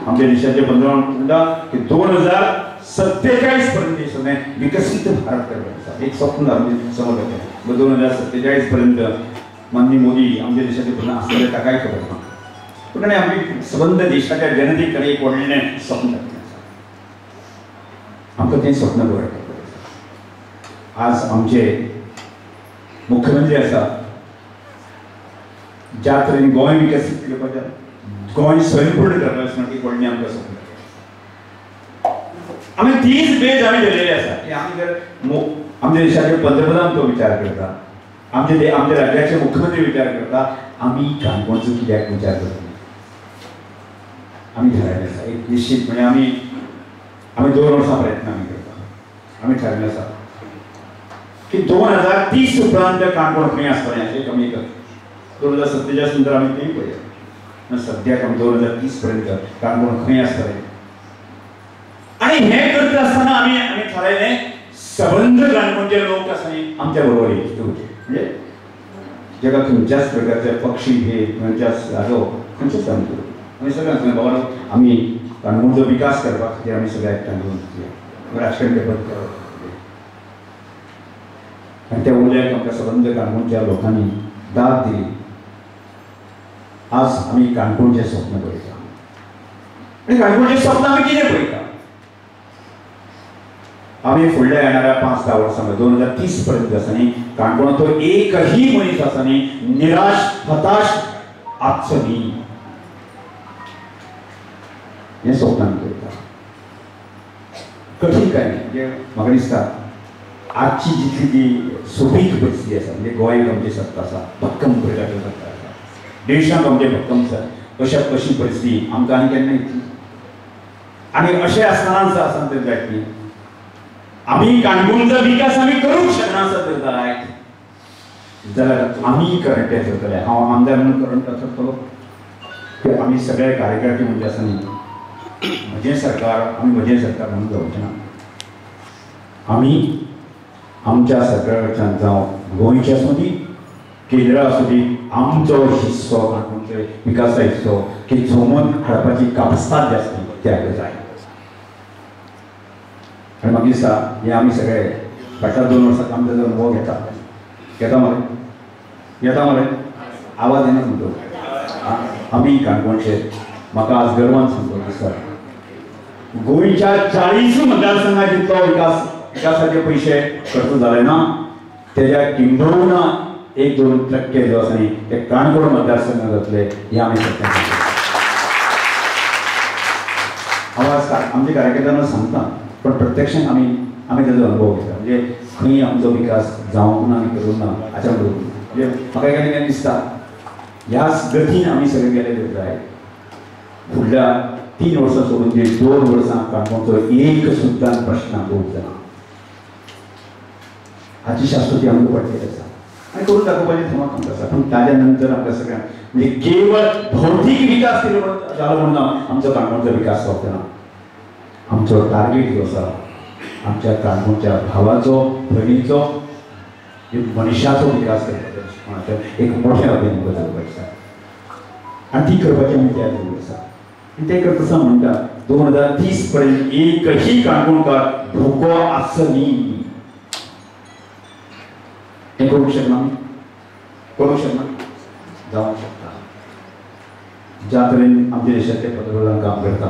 आमच्या देशाचे पंतप्रधान म्हणटा की 2047 पर्यंत देशाने विकसीत भारत करपाक आसा. एक स्वप्न आमचे समोर येता 2047 पर्यंत माननीय मोदी आमच्या देशाचे प्रधान आसतले ताकाय खबर ना, पूण आमी सबंद देशाच्या जनते कडेन एक व्हडलें स्वप्न आसा. आमकां तें स्वप्न पुराय करपाक आज आमचे मुख्यमंत्री आसा ज्या तरेन गोंय विकसीत करपाचें, गोंय स्वयंपूर्ण करपाचें एक व्हडलें आमकां स्वप्न. आमी तीच बेज आमी धरलेली आसा की आमी जर आमच्या देशाचे पंतप्रधान तो विचार करता, आमच्या राज्याचे मुख्यमंत्री विचार करता, आमी काणकोणचो कित्याक विचार करता आमी थारायलें आसा. एक निश्चित म्हणजे आमी 2 वर्सां प्रयत्न आमी करता. आमी थारलें आसा की 2030 उपरांत काणकोण खंय आसतलें अशें आमी 2047 नंतर आमी तें पळया. सद्याक आमी 2030 पर्यंत काणकोण खंय आसतलें आणि हे करत असताना आम्ही थारायलें सबंद काणकोणचे लोक आसा न्ही आमच्या बरोबर येवचे म्हणजे जेका खंयच्याच प्रकारचे पक्षी हे खंयच्याच जागो खंयचेच काम करूं आमी सगळ्यांक सांगलें बाबा आमी काणकोणचो विकास करपा खातीर आमी सगळे एकठांय येवन राजकारण बंद करप आनी त्या उल्याक आमकां सबंद काणकोणच्या लोकांनी दाद दिली. आज आमी काणकोणचें स्वप्न पळयता आनी काणकोणचें स्वप्न आमी कितें पळयता आमी फुडल्या येणाऱ्या 5-10 वर्सां 2030 पर्यंत आसा न्ही काणकोणाचो एकही मनीस आसा न्ही निराश हताश आसचो न्ही हें स्वप्न आमी पळयता. कठीण काय न्ही म्हणजे म्हाका दिसता आजची जितली ती सोबीत परिस्थिती आसा म्हणजे गोंयांत आमची सत्ता आसा भक्कम प्रजाची सत्ता आसा देशांत आमचे भक्कम अशी परिस्थिती आमकां आनी केन्ना येतली आनी अशें आसतना आसा तर जायत न्ही आमी काणकोणचो विकास आमी करूंक शकना आसत तर जायत जाल्यार आमी करंटे करतले हांव आमदार म्हणून करंट करतलो आमी सगळे कार्यकर्ते म्हणजे आसा न्ही म्हजें सरकार आमी म्हजें सरकार म्हणून जावचें ना आमी आमच्या सरकाराच्यान जावं गोंयचे आसूं दी केंद्र आसूं दी आमचो हिस्सो काणकोणचो विकासा हिस्सो की जोमून हाडपाची कापस्ताद जी आसता ती हाडूंक जाय आनी म्हाका दिसता हे आमी सगळे फाटल्या 2 वर्सां काम तेजो अनुभव घेता मरे आवाज येना म्हणटो आमी काणकोणचे म्हाका आज गर्वान सांगपाक दिसता गोंयच्या 40 मतदारसंघात जितलो विकासाचे पयशे खर्च जाले ना तेज्या किंबहुना 1-2% जो आसा न्ही ते काणकोण मतदारसंघात जातले हे आमी आवाज आमच्या कार्यकर्त्यांना सांगता पण प्रत्यक्षान आमी तेजो अनुभव घेता म्हणजे खंय आमचो विकास जावंक ना आनी करूंक ना हाच्या बरोबर म्हणजे म्हाका केन्ना दिसता ह्याच गतीन आमी सगळे गेले जाय फुडल्या 3 वर्सां सोडून जे 2 वर्सां काणकोणचो एक सुद्दां प्रश्न उठ जाना हाची शाश्वती आमकां पडलेली आसा आनी करून दाखोवपाचें थंय आमकां आसा पण ताज्या नंतर आमकां सगळ्यांक म्हणजे केवळ भौतीक विकास जालो म्हणून आमचो काणकोणचो विकास जावचो ना आमचो टार्गेट जो आसा आमच्या काणकोणच्या भावाचो भयणीचो मनशाचो विकास करपाचो एक मोठ्या अभियान करपाचें आसा आनी ती करपाची आमी तयार केल्ली आसा आनी ते करता आसतना म्हणटा 2030 पर्यंत एकही काणकोणकार भुको आसचो न्ही हें करूंक शकना जावंक शकता ज्या तरेन आमच्या देशाचे पंतप्रधान काम करता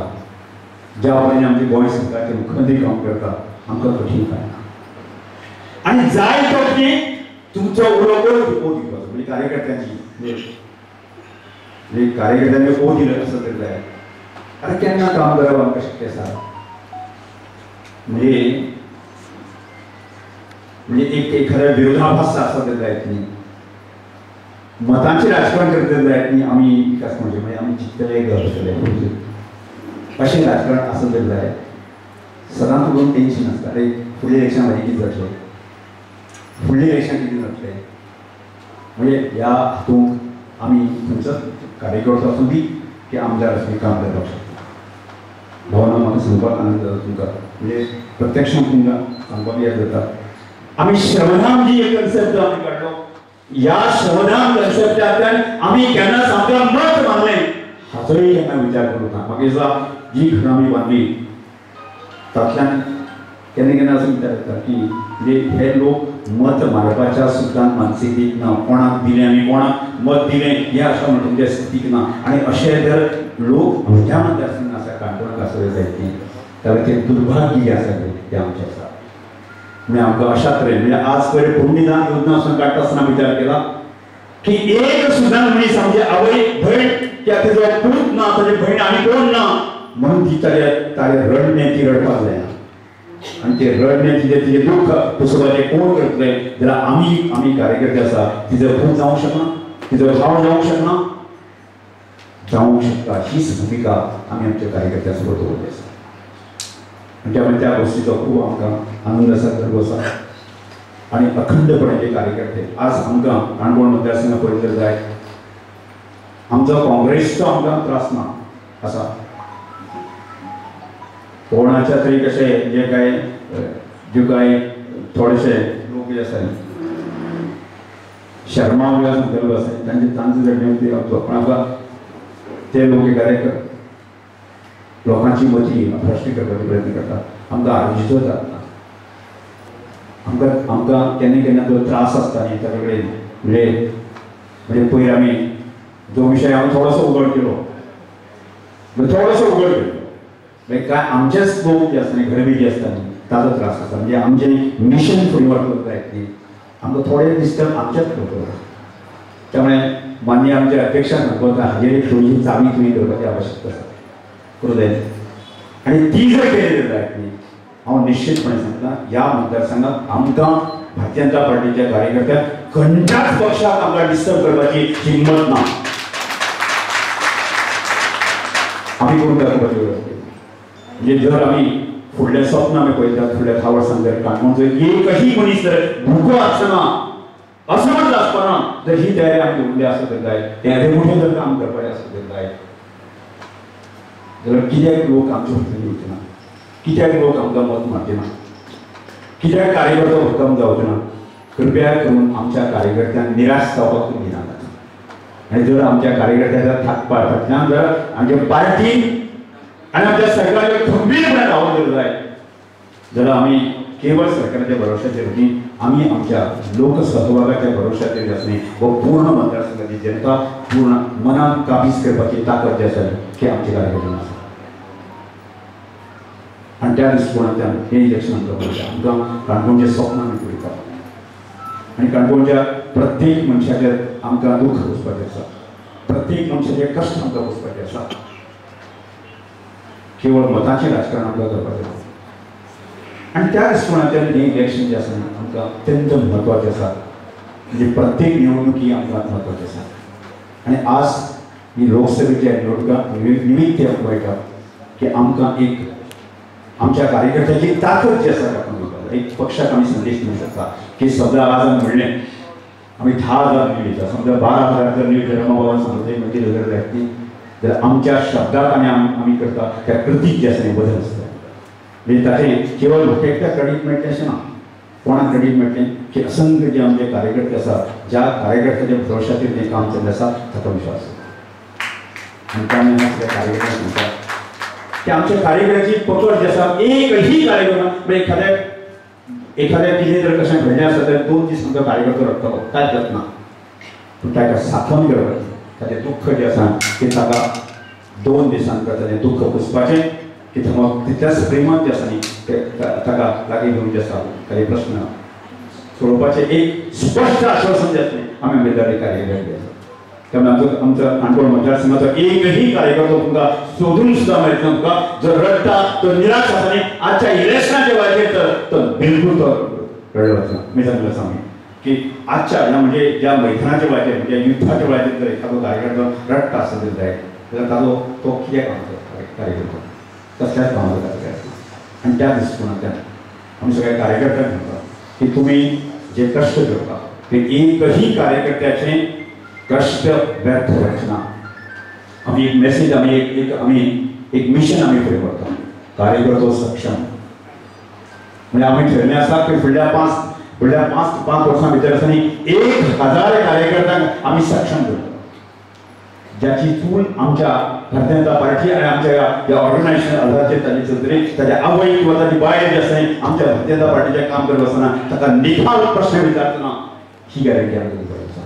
ज्या तरेन आमचे गोंय सरकारचे मुख्यमंत्री काम करता आमकां कठीण काय ना आनी जाय तो की तुमचो उलोवप दिवपाचो म्हणजे कार्यकर्त्यांची ओ दिलो असो तर जाय आतां केन्ना काम करप आमकां शक्य आसा म्हणजे एक एखाद्या विरोधाभास आसा तर जायत न्ही मतांचें राजकारण करता जायत न्ही आमी विकास म्हणजे आमी चिंतले करतले अशें राजकारण आसा तर जाय सदांच करून टेन्शन आसता अरे फुडलें इलेक्शन म्हाजें कितें जातलें फुडलें इलेक्शन कितें जातलें म्हणजे ह्या हातूंत आमी खंयचोच कार्यकर्तो आसूं दी की आमदार आसूं काम करपाक शकता भावना म्हाका सांगपाक आनंद जाता तुमकां म्हणजे प्रत्यक्षान तुमकां सांगपाक याद जाता आमी श्रमधाम जी एक कन्सेप्ट आमी काडलो ह्या श्रमधाम कन्सेप्टांतल्यान आमी केन्नाच आमकां मत मारलें हाचोय केन्ना विचार करूं ना म्हाका दिसता जी घरां आमी बांदली तातूंतल्यान केन्ना असो विचार जाता की म्हणजे हे लोक मत मारपाच्या सुद्दां मानसिकतेक ना कोणाक दिलें आनी कोणाक मत दिलें हें अशें म्हणून स्थितीक ना आनी अशे जर लोक म्हज्या मतदारसंघात आसा काणकोणाक आसले जायते जाल्यार तें दुर्भाग्य आसा तें आमचें आसा म्हणजे आमकां अशा तरेन म्हणजे आज पयर पुण्यदान योजना वचून काडटा आसतना विचार केला की एक सुद्दां मनीस आमचे आवय भयण किंवा तेजो पूत ना ताजी भयण आनी कोण ना म्हणून ती ताजे रडणे ती रडपाक जायना आनी ते रडणे तिजे दुख्ख पुसोवपाचें कोण करतले जाल्यार आमी कार्यकर्ते आसा तिजो पूत जावंक शकना तिजो भाव जावंक शकता हीच भुमिका आमी आमच्या कार्यकर्त्यां सोबत दवरली आसा म्हणजे त्या गोष्टीचो खूब आमकां आनंद आसा गर्व आसा आनी अखंडपणे जे कार्यकर्ते आज आमकां काणकोण मतदारसंघ पळयत जाय आमचो काँग्रेसचो आमकां त्रास ना आसा कोणाच्या तरी कसे जे काय थोडेसे लोक जे आसा शर्मावले संदर्भ आसा तांचे जर नेमके पण आमकां ते लोक एखादे लोकांची मती भ्रश्ट करपाचो प्रयत्न करतात आमकां आर्जितो जाता आमकां केन्ना तो त्रास आसता न्ही ताचे कडेन म्हणजे पयर आमी जो विशय हांवें थोडोसो उगड केलो म्हणजे काय आमचेच लोक जे आसता न्ही गरबी जी आसता न्ही ताचो त्रास आसता म्हणजे आमचें मिशन फुडें व्हरपाक जाय न्ही आमकां थोडे दिसता आमचेच लोक त्यामुळे मान्य आमचे अध्यक्षा सांगता हाजेर एक थोडीशी चावी तुमी करपाची आवश्यकता आसा करूं जाय आनी ती जर केली जायत न्ही हांव निश्चितपणे सांगता ह्या मतदारसंघात आमकां भारतीय जनता पार्टीच्या कार्यकर्त्यांक खंयच्याच पक्षाक आमकां डिस्टर्ब करपाची हिंमत ना आमी करून दाखोवपाची गरज म्हणजे जर आमी फुडलें स्वप्न आमी पळयतात फुडल्या 10 वर्सांत जर काणकोणचो एकही मनीस जर भुको आसना असमर्थ आसतना जर ही तयारी आमी दवरली आसत जाय हें मोठें जर काम करपाचें आसत जाय जाल्यार कित्याक लोक आमचे भुरग्यांनी वचना कित्याक लोक आमकां मत मारचे ना कित्याक कार्यकर्तो भक्कम जावचे ना कृपया करून आमच्या कार्यकर्त्यांक निराश जावपाक तुमी दिनात आनी जर आमच्या कार्यकर्त्याच्या फाटल्यान जर आमच्या पार्टी आनी आमच्या सरकाराचेर खंबीरपणे रावूंक जाय जाल्यार आमी केवळ सरकाराच्या भरोशाचेर न्ही आमी आमच्या लोकसहभागाच्या भरोशाचेर आसली वो पूर्ण मतदारसंघाची जनता पूर्ण मनान काबीज करपाची ताकद जी आसा ती आमच्या कार्यकर्त्यांक आसा आनी त्या दृश्टिकोनांतल्यान हे इलेक्शन आमकां काणकोणचें स्वप्न आमी पळयतात आनी काणकोणच्या प्रत्येक मनशाचेर आमकां दूख वचपाचें आसा प्रत्येक मनशाचे कश्ट आमकां वचपाचे आसा केवळ मतांचें राजकारण आमकां करपाचें आसा आनी त्या दृश्टिकोनांतल्यान हें इलेक्शन जें आसा आमकां अत्यंत म्हत्वाचें आसा म्हणजे प्रत्येक निवडणुकी आमकां म्हत्वाची आसा आनी आज ही लोकसभेच्या निवडणुका निमित्त आमकां पळयता की आमकां एक आमच्या कार्यकर्त्याची ताकद जी आसा ताका एक पक्षाक आमी संदेश दिवंक शकता की समजा आज आमी म्हणलें आमी 10,000 न्यू दिता समजा 12,000 जर न्यू धर्मभावान सांगलें म्हणजे नजर जायती जाल्यार आमच्या शब्दाक आमी करता त्या कृतीक जे आसा बदल आसता म्हणजे ताचें केवळ लोकांक क्रेडीट मेळटलें अशें ना कोणाक क्रेडीट मेळटलें की असंख्य जे आमचे कार्यकर्ते आसा ज्या कार्यकर्त्याच्या भरोशाचेर जें काम चल्लें आसा ताका विश्वास आनी त्या सगळ्या कार्यकर्त्यांक सांगता की आमच्या कार्यकर्त्याची पकड जी आसा एकही कार्यक्रम म्हणजे एखाद्या कितें जर कशें घडलें आसा जाल्यार 2 दीस आमकां कार्यकर्तो रडटलो कांयच जात ना पूण ताका सांठोवन घेवपाचें ताचें दुख्ख जें आसा तें ताका 2 दिसांक ताचें दुख्ख पुसपाचें की मग तितल्याच प्रेमान जें आसा न्ही ताका लागीं घेवन जें आसा ताचे प्रश्न सोडोवपाचें एक स्पश्ट आश्वासन जें आसा आमी उमेदवारी कार्यकर्ते आसा त्यामुळे आमचा काणकोण मतदारसंघाचा एकही कार्यकर्तो तुमकां सोदून सुद्धा मेळटलो तुमकां जर रडटा तो निराश आसा न्ही आजच्या इलेक्शनाच्या वेळाचेर तो बिलकुल तो रडलो वचना मी सांगलें आसा आमी की आजच्या ह्या म्हणजे ज्या मैदानाच्या वेळाचेर म्हणजे युद्धाच्या वेळाचेर जर एखादो कार्यकर्तो रडटा आसत जाय जाल्यार ताजो तो कित्याक काम करता कार्यकर्तो कसल्याच कामां करता आनी त्या दृश्टिकोनांतल्यान आमी सगळ्या कार्यकर्त्यांक म्हणटा की तुमी जे कश्ट करता ते एकही कार्यकर्त्याचें कष्ट व्यर्थ वचना ना आमी एक मेसेज आमी एक मिशन आमी फुडें व्हरता कार्यकर्तो सक्षम म्हणजे आमी ठरलें आसा की फुडल्या 5 वर्सां भितर आसा न्ही 1,000 कार्यकर्त्यांक आमी सक्षम करता ज्याची चूल आमच्या भारतीय जनता पार्टी आनी आमच्या ह्या ऑर्गनायझेशन आधाराचेर ताची चलतली ताच्या आवय किंवा ताची बायल जी आसा आमच्या भारतीय जनता पार्टीचें काम करता आसतना ताका निखाल प्रश्न विचारतना ही गॅरंटी आमकां दिवपाची आसा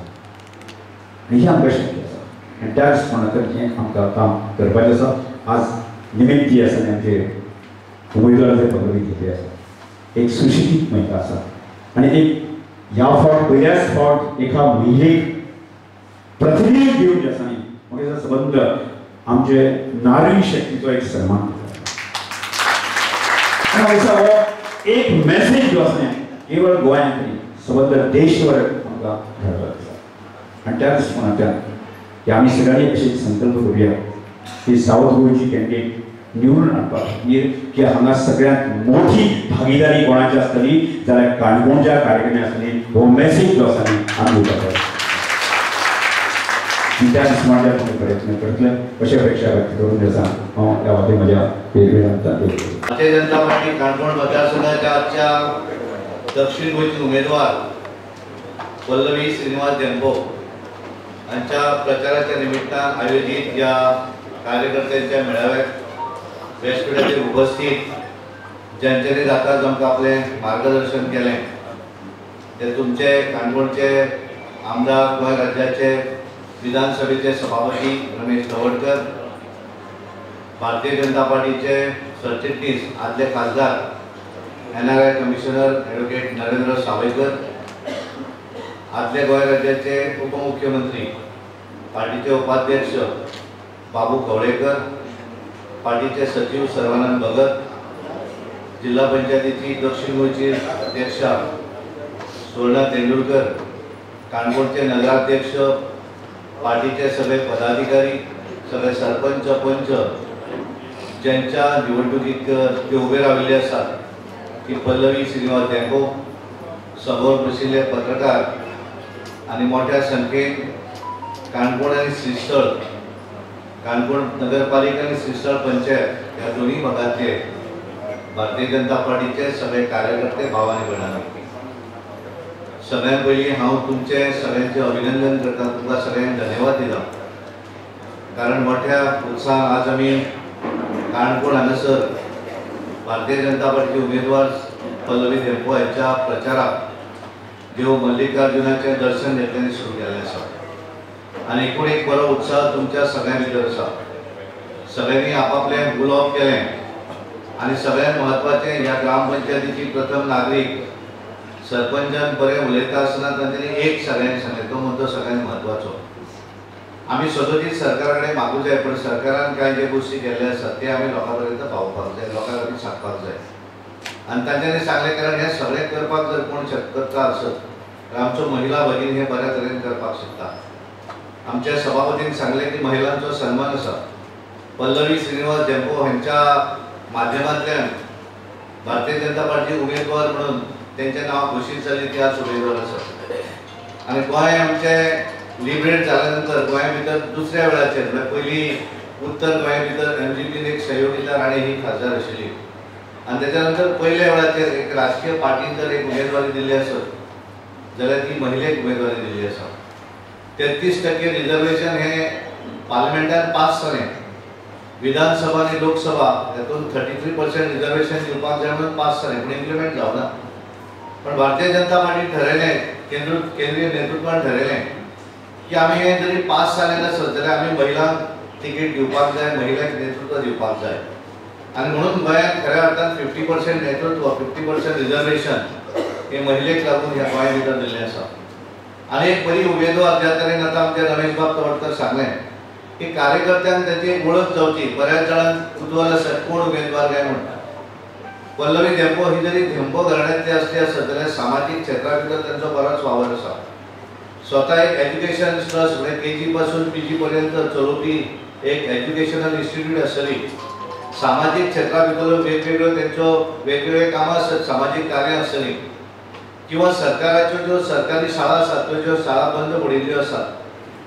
आनी हें आमकां शक्य आसा आनी त्या दृश्टिकोनांतल्यान हें आमकां काम करपाचें आसा आज निमित्त जी आसा आमचे उमेदवाराचे पदवी घेतली आसा एक सुशिक्षीत महिला आसा आनी एक ह्या फावट पयल्याच फावट एका महिलेक प्रतिनिधी दिवन जे आसा न्ही म्हाका संबंद आमचे नारी शक्तीचो एक सन्मान आनी एक मेसेज जो आसा केवळ गोंयांत न्ही संबंद देशभर आमकां धाडपाचो आसा आनी त्या दृश्टिकोनांतल्यान की आमी सगळ्यांनी अशें संकल्प करुया की सावथ गोंयची कॅन्डिडेट निवडून हाडपा खातीर की हांगा सगळ्यांत मोठी भागीदारी कोणाची आसतली जाल्यार काणकोणच्या कार्यकर्त्यांनी आसतली हो मेसेज जो आसा न्ही आमी दिवपाचो त्या दिसवांच्या प्रयत्न करतले अशी अपेक्षा व्यक्त करून आसा हांव ह्या वाटे म्हज्या वेगवेगळ्या भारतीय जनता पार्टी काणकोण मतदारसंघाच्या आजच्या दक्षिण गोंयचे उमेदवार पल्लवी श्रीनिवास धेंपो यांच्या प्रचाराच्या निमित्तान आयोजित या कार्यकर्त्यांच्या मेळाव्यात व्यासपीठाचेर उपस्थित ज्यांच्यानी जाताच आमकां आपलें मार्गदर्शन केलें ते तुमचे काणकोणचे आमदार गोंय राज्याचे विधानसभेचे सभापती रमेश तवडकर, भारतीय जनता पार्टीचे सरचिटणीस आदले खासदार NRI commissioner advocate Narendra Sawaikar, आदले गोंय राज्याचे उपमुख्यमंत्री पार्टीचे उपाध्यक्ष बाबू कवळेकर, पार्टीचे सचिव सर्वानंद भगत, जिल्हा पंचायतीची दक्षिण गोंयची अध्यक्षा सुवर्णा तेंडुलकर, काणकोणचे नगराध्यक्ष, पार्टीचे सगळे पदाधिकारी, सगळे सरपंच पंच ज्यांच्या निवडणुकीत ते उभे राविल्ले आसात ती पल्लवी श्रीनिवास धेंपो, समोर बशिल्ले पत्रकार आणि मोठ्या संख्येन काणकोण आणि श्रीस्थळ, काणकोण नगरपालिका आणि श्रीस्थळ पंचायत ह्या दोन्ही भागातले भारतीय जनता पार्टीचे सगळे कार्यकर्ते भाव आणि भयणां, सगळ्यां पयलीं हांव तुमचे सगळ्यांचे अभिनंदन करता, तुमकां सगळ्यांक धन्यवाद दिता, कारण मोठ्या उत्साहान आज आमी काणकोण हांगासर भारतीय जनता पार्टीचे उमेदवार पल्लवी धेंपो यांच्या प्रचाराक देव मल्लिकार्जुनाचें दर्शन घेतल्याने सुरू केल्लें आसा आनी एकूण एक बरो उत्साह तुमच्या सगळ्यां भितर आसा. सगळ्यांनी आपापलें उलोवप केलें आनी सगळ्यांत म्हत्वाचें ह्या ग्रामपंचायतीची प्रथम नागरीक सरपंचान बरें उलयता आसतना तांच्यांनी एक सगळ्यांक सांगलें, तो मुद्दो सगळ्यांत म्हत्वाचो. आमी सदोदीत सरकारा कडेन मागूं जाय, पण सरकारान कांय जे गोश्टी केल्ले आसात ते आमी लोकां पर्यंत पावोवपाक जाय, लोकांक आमी सांगपाक जाय. आनी तांच्यांनी सांगलें कारण हें सगळें करपाक जर कोण शकता आसत तर आमचो महिला भगिनी हें बऱ्या तरेन करपाक शकता. आमच्या सभापतीन सांगलें की महिलांचो सन्मान आसा. पल्लवी श्रीनिवास धेंपो हांच्या माध्यमांतल्यान भारतीय जनता पार्टी उमेदवार म्हणून तेंचें नांव घोशीत जाल्ली ती आज उमेदवार आसा. आनी गोंय आमचें लिबरेट जाल्या नंतर गोंया भितर दुसऱ्या वेळाचेर म्हळ्यार पयलीं उत्तर गोंया भितर MGPन एक सहयोगिता राणे ही खासदार आशिल्ली आनी तेच्या नंतर पयल्या वेळाचेर एक राजकीय पार्टीन जर एक उमेदवारी दिल्ली आसत जाल्यार ती महिलेक उमेदवारी दिल्ली आसा. 33% रिजर्वेशन हें पार्लिमेंटान पास जालें. विधानसभा आनी लोकसभा हातूंत 33% रिजर्वेशन दिवपाक जाय म्हणून पास जालें, पूण इम्प्लिमेंट जावना. पण भारतीय जनता पार्टीन ठरयलें, केंद्रीय नेतृत्वान ठरयलें की आमी हें जरी पास जालें आसत जाल्यार आमी महिलांक तिकेट दिवपाक जाय, महिलांक नेतृत्व दिवपाक जाय. आनी म्हणून गोंयांत खऱ्या अर्थान 50% नेतृत्व, 50% रिजर्वेशन हे महिलेक लागून ह्या गोंया भितर दिल्लें आसा. आनी एक बरी उमेदवार ज्या तरेन आतां आमचे रमेश बाब तवडकर सांगलें की कार्यकर्त्यांक ताची एक वळख जावची. बऱ्याच जाणांक कुतूहल आसा कोण उमेदवार काय म्हणटा. पल्लवी धेंपो ही जरी धेंपो घराण्यांतली आसली आसत जाल्यार सामाजीक क्षेत्रा भितर तांचो बरोच वावर आसा. स्वता एक एज्युकेशन ट्रस्ट म्हणजे KG पासून PG पर्यंत चलोवपी एक एज्युकेशनल इन्स्टिट्यूट आसली. सामाजीक क्षेत्रा भितर वेगवेगळ्यो तेंच्यो वेगवेगळे कामां आसत, सामाजीक कार्यां आसतलीं किंवा सरकाराच्यो ज्यो सरकारी शाळा आसात त्यो ज्यो शाळा बंद पडिल्ल्यो आसात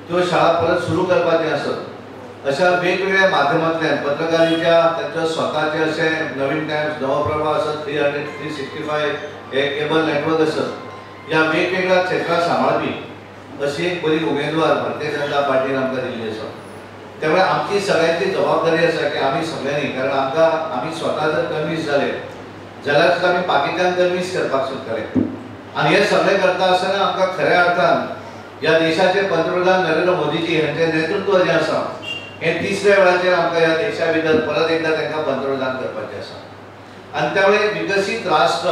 त्यो शाळा परत सुरू करपाचें आसत. अशा वेगवेगळ्या माध्यमांतल्यान पत्रकारितेच्या तांचो स्वताचे अशे नवीन टायम्स, नवप्रभा आसत, 365 हे केबल नेटवर्क आसत, ह्या वेगवेगळ्या क्षेत्रां सांबाळपी अशी एक बरी उमेदवार भारतीय जनता पार्टीन आमकां दिल्ली आसा. त्यामुळे आमची सगळ्यांची जबाबदारी आसा की आमी सगळ्यांनी, कारण आमी स्वता जर कन्विन्स जाले जाल्यार सुद्दां आमी बाकीच्यांक कन्विन्स करपाक शकतले. आनी हे सगळें करता आसतना आमकां खऱ्या अर्थान ह्या देशाचे पंतप्रधान नरेंद्र मोदीजी हांचें नेतृत्व जें आसा हें तिसऱ्या वेळाचेर आमकां ह्या देशा भितर परत एकदां तांकां पंतप्रधान करपाचें आसा. आनी त्यामुळे विकसीत राष्ट्र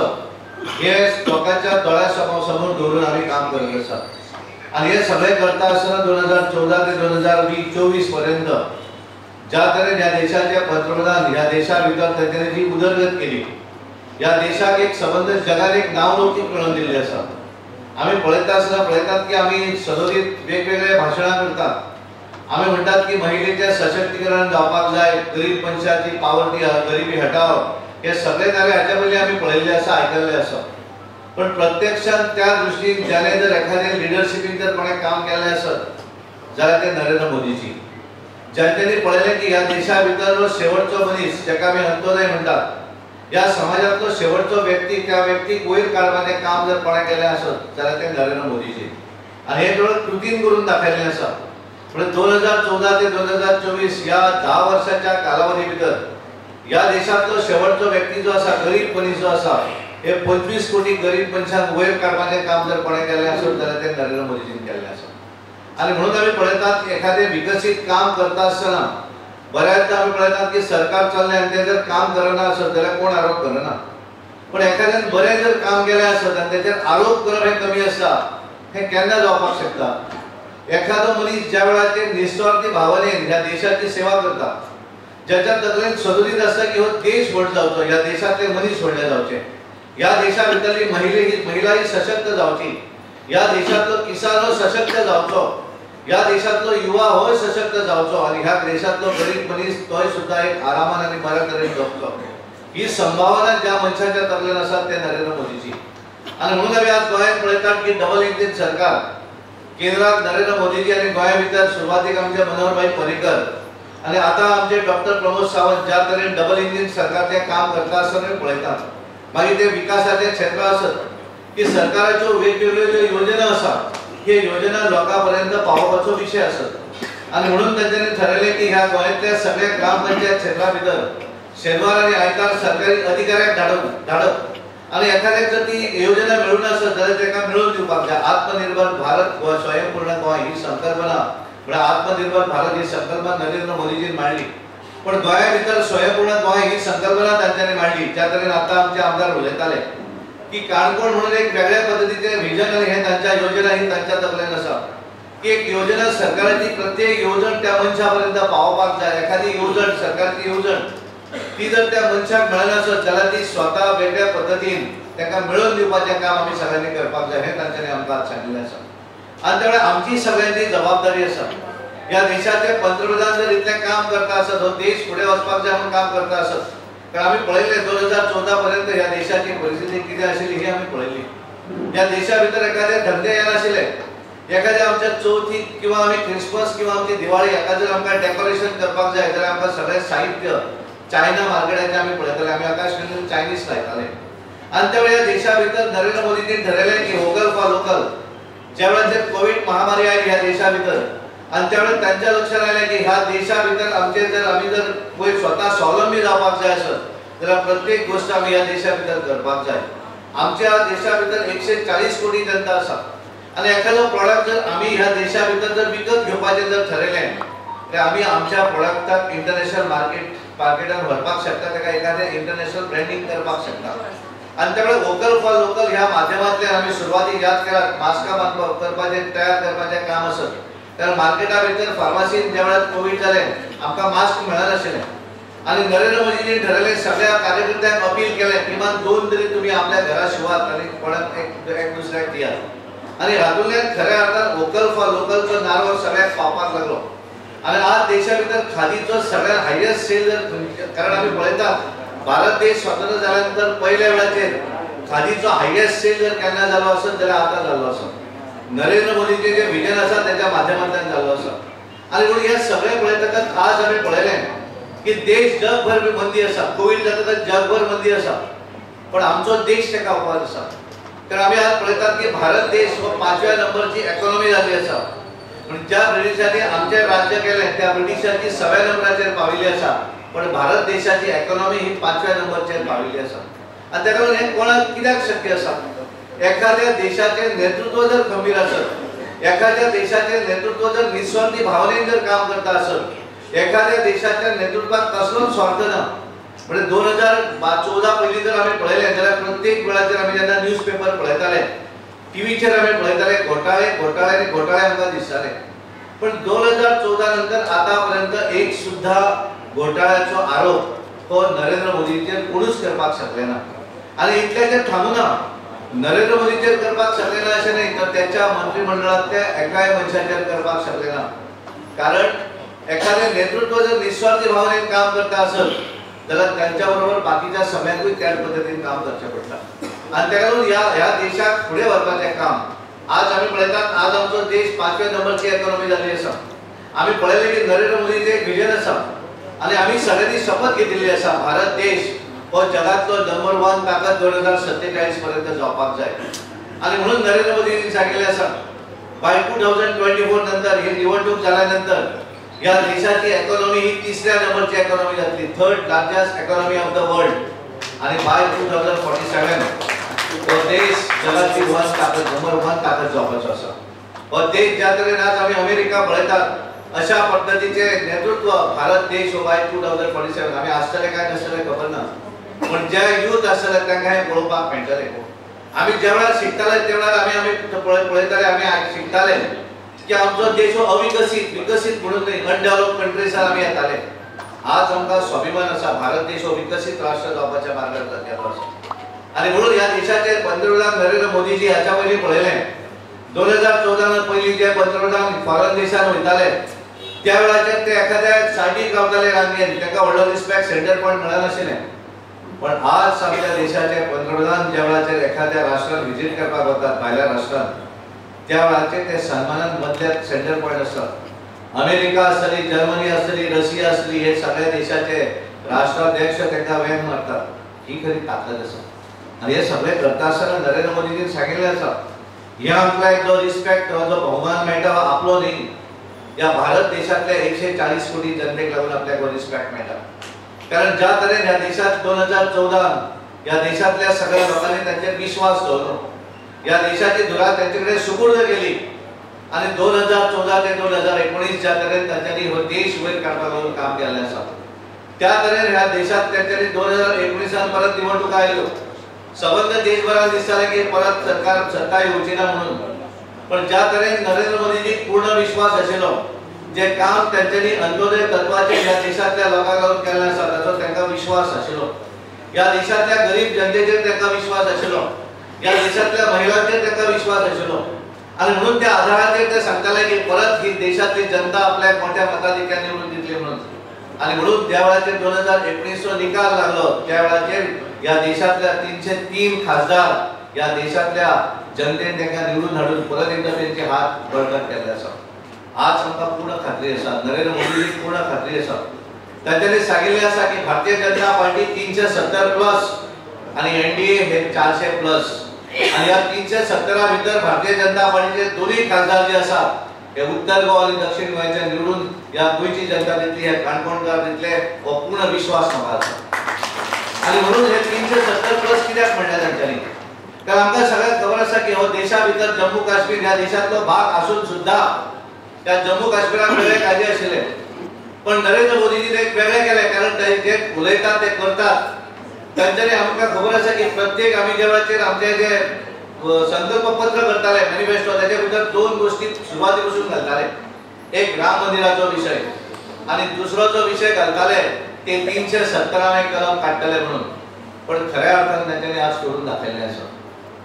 हे लोकांच्या दोळ्या समोर दवरून आमी काम करत आसा. आनी हे सगळें करता आसतना 2014 ते 2024 पर्यंत ज्या तरेन ह्या देशाचे पंतप्रधान ह्या देशा भितर तांच्यांनी जी उदरगत केली, ह्या देशाक एक सबंद जगात एक नावलौकीक मेळोवन दिल्ली आसा. आमी पळयता आसतना पळयतात की आमी सदोदीत वेगवेगळे भाशणां करतात. आमी म्हणटात की महिलेचें सशक्तीकरण जावपाक जाय, गरीब मनशाची पावर्टी गरिबी हटाव, हे सगळे जाले हाच्या पयलीं आमी पळयल्लें आसा, आयकल्लें आसा. पण प्रत्यक्षात त्या दृश्टीन ज्याने जर एखाद्या लिडरशिपीन जर कोणें काम केलें आसत जाल्यार ते नरेंद्र मोदीची. ज्यांच्यानी पळयलें की ह्या देशा भितर शेवटचो मनीस जाका आमी अंत्योदय म्हणटात, ह्या समाजातलो शेवटचो व्यक्ती, त्या व्यक्तीक वयर काडपाचें काम जर कोणें केलें आसत जाल्यार ते नरेंद्र मोदीचे. आनी हे केवळ कृतीन करून दाखयलें आसा. म्हणजे 2014 ते 2024 ह्या 10 वर्साच्या कालावधी भितर ह्या देशातलो शेवटचो व्यक्ती जो आसा, गरीब मनीस जो आसा, हे 25 कोटी गरीब मनशांक वयर काडपाचें काम जर कोणें केलें आसत जाल्यार ते नरेंद्र मोदीजीन केल्लें आसा. आनी म्हणून आमी पळयतात की एखादें विकसीत काम करता आसतना बऱ्याचदा आमी पळयतात की सरकार चल्लें आनी तें जर काम करना आसत जाल्यार कोण आरोप करना. पण एखाद्यान बरें जर काम केलें आसत आनी तेचेर आरोप करप हें कमी आसता, हें केन्ना जावपाक शकता. एखादो मनीस ज्या वेळाचेर निस्वार्थी भावनेन ह्या देशाची सेवा करता, ज्याच्या तकलेन सदुरीत आसता की हो देश व्हड जावचो, ह्या देशातले मनीस व्हडले जावचे, ह्या देशा भितरली महिला ही सशक्त जावची, ह्या देशातलो किसान हो सशक्त जावचो, ह्या देशातलो युवा हो सशक्त जावचो आनी ह्या देशातलो गरीब मनीस तोय सुद्धा एक आरामान आनी बऱ्या तरेन जगचो, ही संभावना ज्या मनशाच्या तकलेन आसा ते नरेंद्र मोदीची. आनी म्हणून आमी आज गोंयांत पळयतात की डबल इंजिन सरकार, केंद्रात नरेंद्र मोदीजी आनी गोंया भितर सुरवातीक आमचे मनोहरभाई पर्रीकर आनी आतां आमचे डॉक्टर प्रमोद सावंत ज्या तरेन डबल इंजिन सरकारचें काम करता आसतना आमी पळयतात. मागीर ते विकासाचे क्षेत्र आसत की सरकाराच्यो वेगवेगळ्यो ज्यो योजना आसा, हे योजना लोकां पर्यंत पावोवपाचो विशय आसत. आनी म्हणून तांच्यांनी थारायलें की ह्या गोंयांतल्या सगळ्या ग्रामपंचायत क्षेत्रा भितर शेनवार आनी आयतार सरकारी अधिकाऱ्याक धाडप आनी एखाद्याक जर ती योजना मेळून आसत जाल्यार ताका मेळून दिवपाक जाय. आत्मनिर्भर भारत स्वयंपूर्ण गोंय ही संकल्पना म्हळ्यार आत्मनिर्भर भारत ही संकल्पना नरेंद्र मोदीजीन मांडली. पण गोंया भितर स्वयंपूर्ण गोंय ही संकल्पना तांच्यांनी मांडली. ज्या तरेन आतां आमचे आमदार उलयताले की काणकोण म्हणून एक वेगळ्या पद्धतीचें व्हिजन आनी हे तांच्या योजना ही तांच्या तकलेन आसा की एक योजना सरकाराची प्रत्येक येवजण त्या मनशा पर्यंत पावोवपाक जाय. एखादी येवजण सरकारची येवजण ती जर त्या मनशाक मेळना आसत जाल्यार ती स्वता वेगळ्या पद्धतीन ताका मेळोवन दिवपाचें काम आमी सगळ्यांनी करपाक जाय, हें तांच्यांनी आमकां आज सांगिल्लें आसा. आनी त्या वेळार आमची सगळ्यांची जबाबदारी आसा. ह्या देशाचे पंतप्रधान जर इतलें काम करता आसत, हो देश फुडें वचपाक जाय म्हणून काम करता आसत, कारण आमी पळयलें 2014 पर्यंत ह्या देशाची परिस्थिती कितें आशिल्ली ही आमी पळयली. ह्या देशा भितर एखादे धंदे येनाशिल्ले, एखाद्या आमच्या चवथीक किंवा आमी क्रिसमस किंवा आमची दिवाळी हाका जर आमकां डेकोरेशन करपाक जाय जाल्यार आमकां सगळें साहित्य चायना मार्केटाचें आमी पळयताले, आमी आकाश कंदील चायनीज लायताले. आनी त्या वेळार देशा भितर नरेंद्र मोदीजीन थारायलें की वोकल फॉर लोकल. ज्या वेळाचेर कोविड महामारी आयली ह्या देशा भितर आनी त्या वेळार तांच्या लक्षांत आयलें की ह्या देशा भितर आमचे जर आमी जर पयर स्वता स्वावलंबी जावपाक जाय आसत जाल्यार प्रत्येक गोष्ट आमी ह्या देशा भितर करपाक जाय. आमच्या देशा भितर 140 कोटी जनता आसा आनी एखादो प्रॉडक्ट जर आमी ह्या देशा भितर जर विकत घेवपाचें जर थारायलें जाल्यार आमी आमच्या प्रॉडक्टाक इंटरनॅशनल मार्केटान व्हरपाक शकता, ताका एखादें इंटरनॅशनल ब्रँडिंग करपाक शकता. आनी त्या वेळार वोकल फॉर लोकल ह्या माध्यमांतल्यान आमी सुरवातीक याद केल्यार मास्कां करपाचें तयार करपाचें काम आसत. तर मार्केटा भितर फार्मासीन ज्या वेळार कोविड जालें आमकां मास्क मेळनाशिल्लें आनी नरेंद्र मोदीजीन थारायलें, सगळ्या कार्यकर्त्यांक अपील केलें किमान 2 तरी तुमी आपल्या घरा शिवात आनी कोणाक एक दुसऱ्याक दियात. आनी हातूंतल्यान खऱ्या अर्थान वोकल फॉर लोकलचो नारो सगळ्याक पावपाक लागलो. आनी आज देशा भितर खादीचो सगळ्यात हायेस्ट सेल जर, कारण आमी पळयतात भारत देश स्वतंत्र जाल्या नंतर पयल्या वेळाचेर खादीचो हायेस्ट सेल जर केन्ना जालो आसत जाल्यार आतां जाल्लो आसा. नरेंद्र मोदीचें जें व्हिजन आसा तेच्या माध्यमांतल्यान जाल्लो आसा. आनी म्हणून हे सगळें पळयतकच आज आमी पळयलें की देश जगभर मंदी आसा. कोविड जाता तर जगभर मंदी आसा, पण आमचो देश तेका उपास आसा. कारण आमी आज पळयतात की भारत देश हो 5व्या नंबरची इकॉनॉमी जाल्ली आसा. पण ज्या ब्रिटिशांनी आमचें राज्य केलें त्या ब्रिटिशांची 7व्या नंबराचेर पाविल्ली आसा, पण भारत देशाची इकॉनॉमी ही 5व्या नंबराचेर पाविल्ली आसा. आनी ताका लागून हें कोणाक कित्याक शक्य आसा? एखाद्या देशाचें नेतृत्व जर खंबीर आसत, एखाद्या देशाचें नेतृत्व जर निस्वार्थी भावनेन जर काम करता आसत, एखाद्या देशाच्या नेतृत्वाक कसलोच स्वार्थ ना. म्हणजे 2014 पयलीं जर आमी पळयलें जाल्यार प्रत्येक वेळाचेर आमी जेन्ना न्यूज पेपर पळयताले, टीव्हीचेर आमी पळयताले घोटाळे घोटाळे आनी घोटाळे आमकां दिसताले. पण 2014 नंतर आतां पर्यंत एक सुद्धा घोटाळ्याचो आरोप हो नरेंद्र मोदीचेर कोणूच करपाक शकले ना. आनी इतल्याचेर थांबूना, नरेंद्र मोदीचेर करपाक शकले ना अशें न्ही, तर त्याच्या मंत्रिमंडळांतल्या एकाय मनशाचेर करपाक शकले ना. कारण एखादें नेतृत्व जर निस्वार्थी भावनेन काम करता आसत जाल्यार त्यांच्या बरोबर बाकीच्या सगळ्यांकूय त्याच पद्धतीन काम करचें पडटा. आनी ताका लागून ह्या देशाक फुडें व्हरपाचें काम आज आम्ही पळयतात आज आमचो देश 5व्या नंबरची इकॉनॉमी जाल्ली आसा. आम्ही पळयले की नरेंद्र मोदीचे एक विजन आसा आणि आम्ही सगळ्यांनी शपथ घेतिल्ली आसा भारत देश हो जगातलो नंबर 1 ताकद 2047 पर्यंत जावपाक जाय. आणि म्हणून नरेंद्र मोदींनी सांगितले आसा बाय 2024 नंतर ही निवडणूक जाल्यानंतर या देशाची इकॉनॉमी ही 3ऱ्या नंबरची इकॉनॉमी जातली, 3rd largest economy of the world. आणि बाय 2047 तो देश जगातली नंबर 1 ताकद जावपाचो आसा. हो देश ज्या तरेन आज आम्ही अमेरिका पळयतात अशा पद्धतीचे नेतृत्व भारत देश हो बाय 2047 आम्ही आसतले काय नसतले खबर ना, पण जे युथ आसतले तांकां हे पळोवपाक मेळटले. आम्ही जेवढा शिकताले तेवढा आम्ही पळयताले आम्ही शिकताले की आमचो देश हो अविकसित विकसित म्हणून नाही अनडेव्हलप कंट्रीसान आम्ही येताले. आज आमकां स्वाभिमान आसा भारत देश हो विकसित राष्ट्र जावपाच्या मार्गार गेलो आसा. आणि म्हणून ह्या देशाचे पंतप्रधान नरेंद्र मोदीजी हाच्या पयलीं पळयलें 2014 पयलीं जे पंतप्रधान फॉरेन देशांत वयताले त्या वेळाचेर ते एखाद्या सायडीक रावताले रांगेन तांकां व्हडलो रिस्पेक्ट सेंटर पॉयंट मेळनाशिल्लें. पण आज आपल्या देशाचे पंतप्रधान ज्या वेळाचेर एखाद्या राष्ट्रात व्हिजिट करपाक वतात भायल्या राष्ट्रांत त्या वेळाचेर ते सन्मानान मदले सेंटर पॉयंट आसतात. अमेरिका आसतली जर्मनी आसतली रशिया आसतली हे सगळ्या देशाचे राष्ट्राध्यक्ष तांकां वेंग मारतात. ही खरी ताकद आसा. आणि हे सगळे करता आसतना नरेंद्र मोदीजीन सांगिल्लें आसा ह्या आपल्याक जो रिस्पेक्ट जो भोवमान मेळटा हो आपलो न्ही, ह्या भारत देशातल्या 140 कोटी जनतेक लागून आपल्याक हो रिस्पेक्ट मेळटा. कारण ज्या तरेन ह्या देशात 2014 ह्या देशातल्या सगळ्या लोकांनी तांचेर विश्वास दवरलो, ह्या देशाची धुरा तांचे कडेन सुपूर्द केली आणि 2014 ते 2019 ज्या तरेन तांच्यांनी हो देश वयर काडपाक लागून काम केल्लें आसा त्या तरेन ह्या देशात तांच्यांनी 2019 परत निवडणुका आयल्यो. सबंद देशभरात दिसताले की परत सरकार सत्ता येवची ना म्हणून, पण ज्या तरेन नरेंद्र मोदीजीक पूर्ण विश्वास आशिल्लो जे काम तांच्यांनी अंत्योदय तत्वाचेर ह्या देशातल्या लोकांक लागून केल्लें आसा ताचो तांकां विश्वास आशिल्लो, ह्या देशातल्या गरीब जनतेचेर तांकां विश्वास आशिल्लो, ह्या देशातल्या महिलांचेर तांकां विश्वास आशिल्लो. आणि म्हणून त्या आधाराचेर ते सांगताले की परत ही देशातली जनता आपल्याक मोठ्या मताधिक्यान निवडून दितली म्हणून. आणि म्हणून त्या वेळाचेर 2019 निकाल लागलो त्या वेळाचेर या देशातल्या 303 खासदार या देशातल्या जनतेन तांकां निवडून हाडून परत एकदा तांचे हात बळकट केल्ले आसा. आज आमकां पूर्ण खात्री आसा नरेंद्र मोदीजीक पूर्ण खात्री आसा तांच्यांनी सांगिल्लें आसा की भारतीय जनता पार्टी 370 प्लस आणि एनडीए हे 400 प्लस. आणि ह्या 370 भितर भारतीय जनता पार्टीचे दोन्ही खासदार जे आसात हे उत्तर गोवा आणि दक्षिण गोंयच्या निवडून या गोंयची जनता दितली हे काणकोणकार दितले हो पूर्ण विश्वास म्हाका आसा. आणि म्हणून हे 370 प्लस कित्याक म्हणल्यार तांच्यांनी कारण आमकां सगळ्यांक खबर आसा की हो देशा भितर जम्मू काश्मीर ह्या देशातलो भाग आसून सुद्धा त्या जम्मू काश्मीराक वेगळे कायदे आशिल्ले, पण नरेंद्र मोदीजी ते वेगळे केले कारण ते जे उलयतात ते करतात. तांच्यांनी आमकां खबर आसा की प्रत्येक आमी जे वेळाचेर आमचे जे संकल्प पत्र करताले मॅनिफेस्टो ताचे भितर 2 गोष्टी सुरवाती पासून घालताले. एक राम मंदिराचो विशय आणि दुसरो जो विशय घालताले ते 317 कलम काडटले म्हणून, पण खऱ्या अर्थान तांच्यांनी आज करून दाखयल्लें आसा.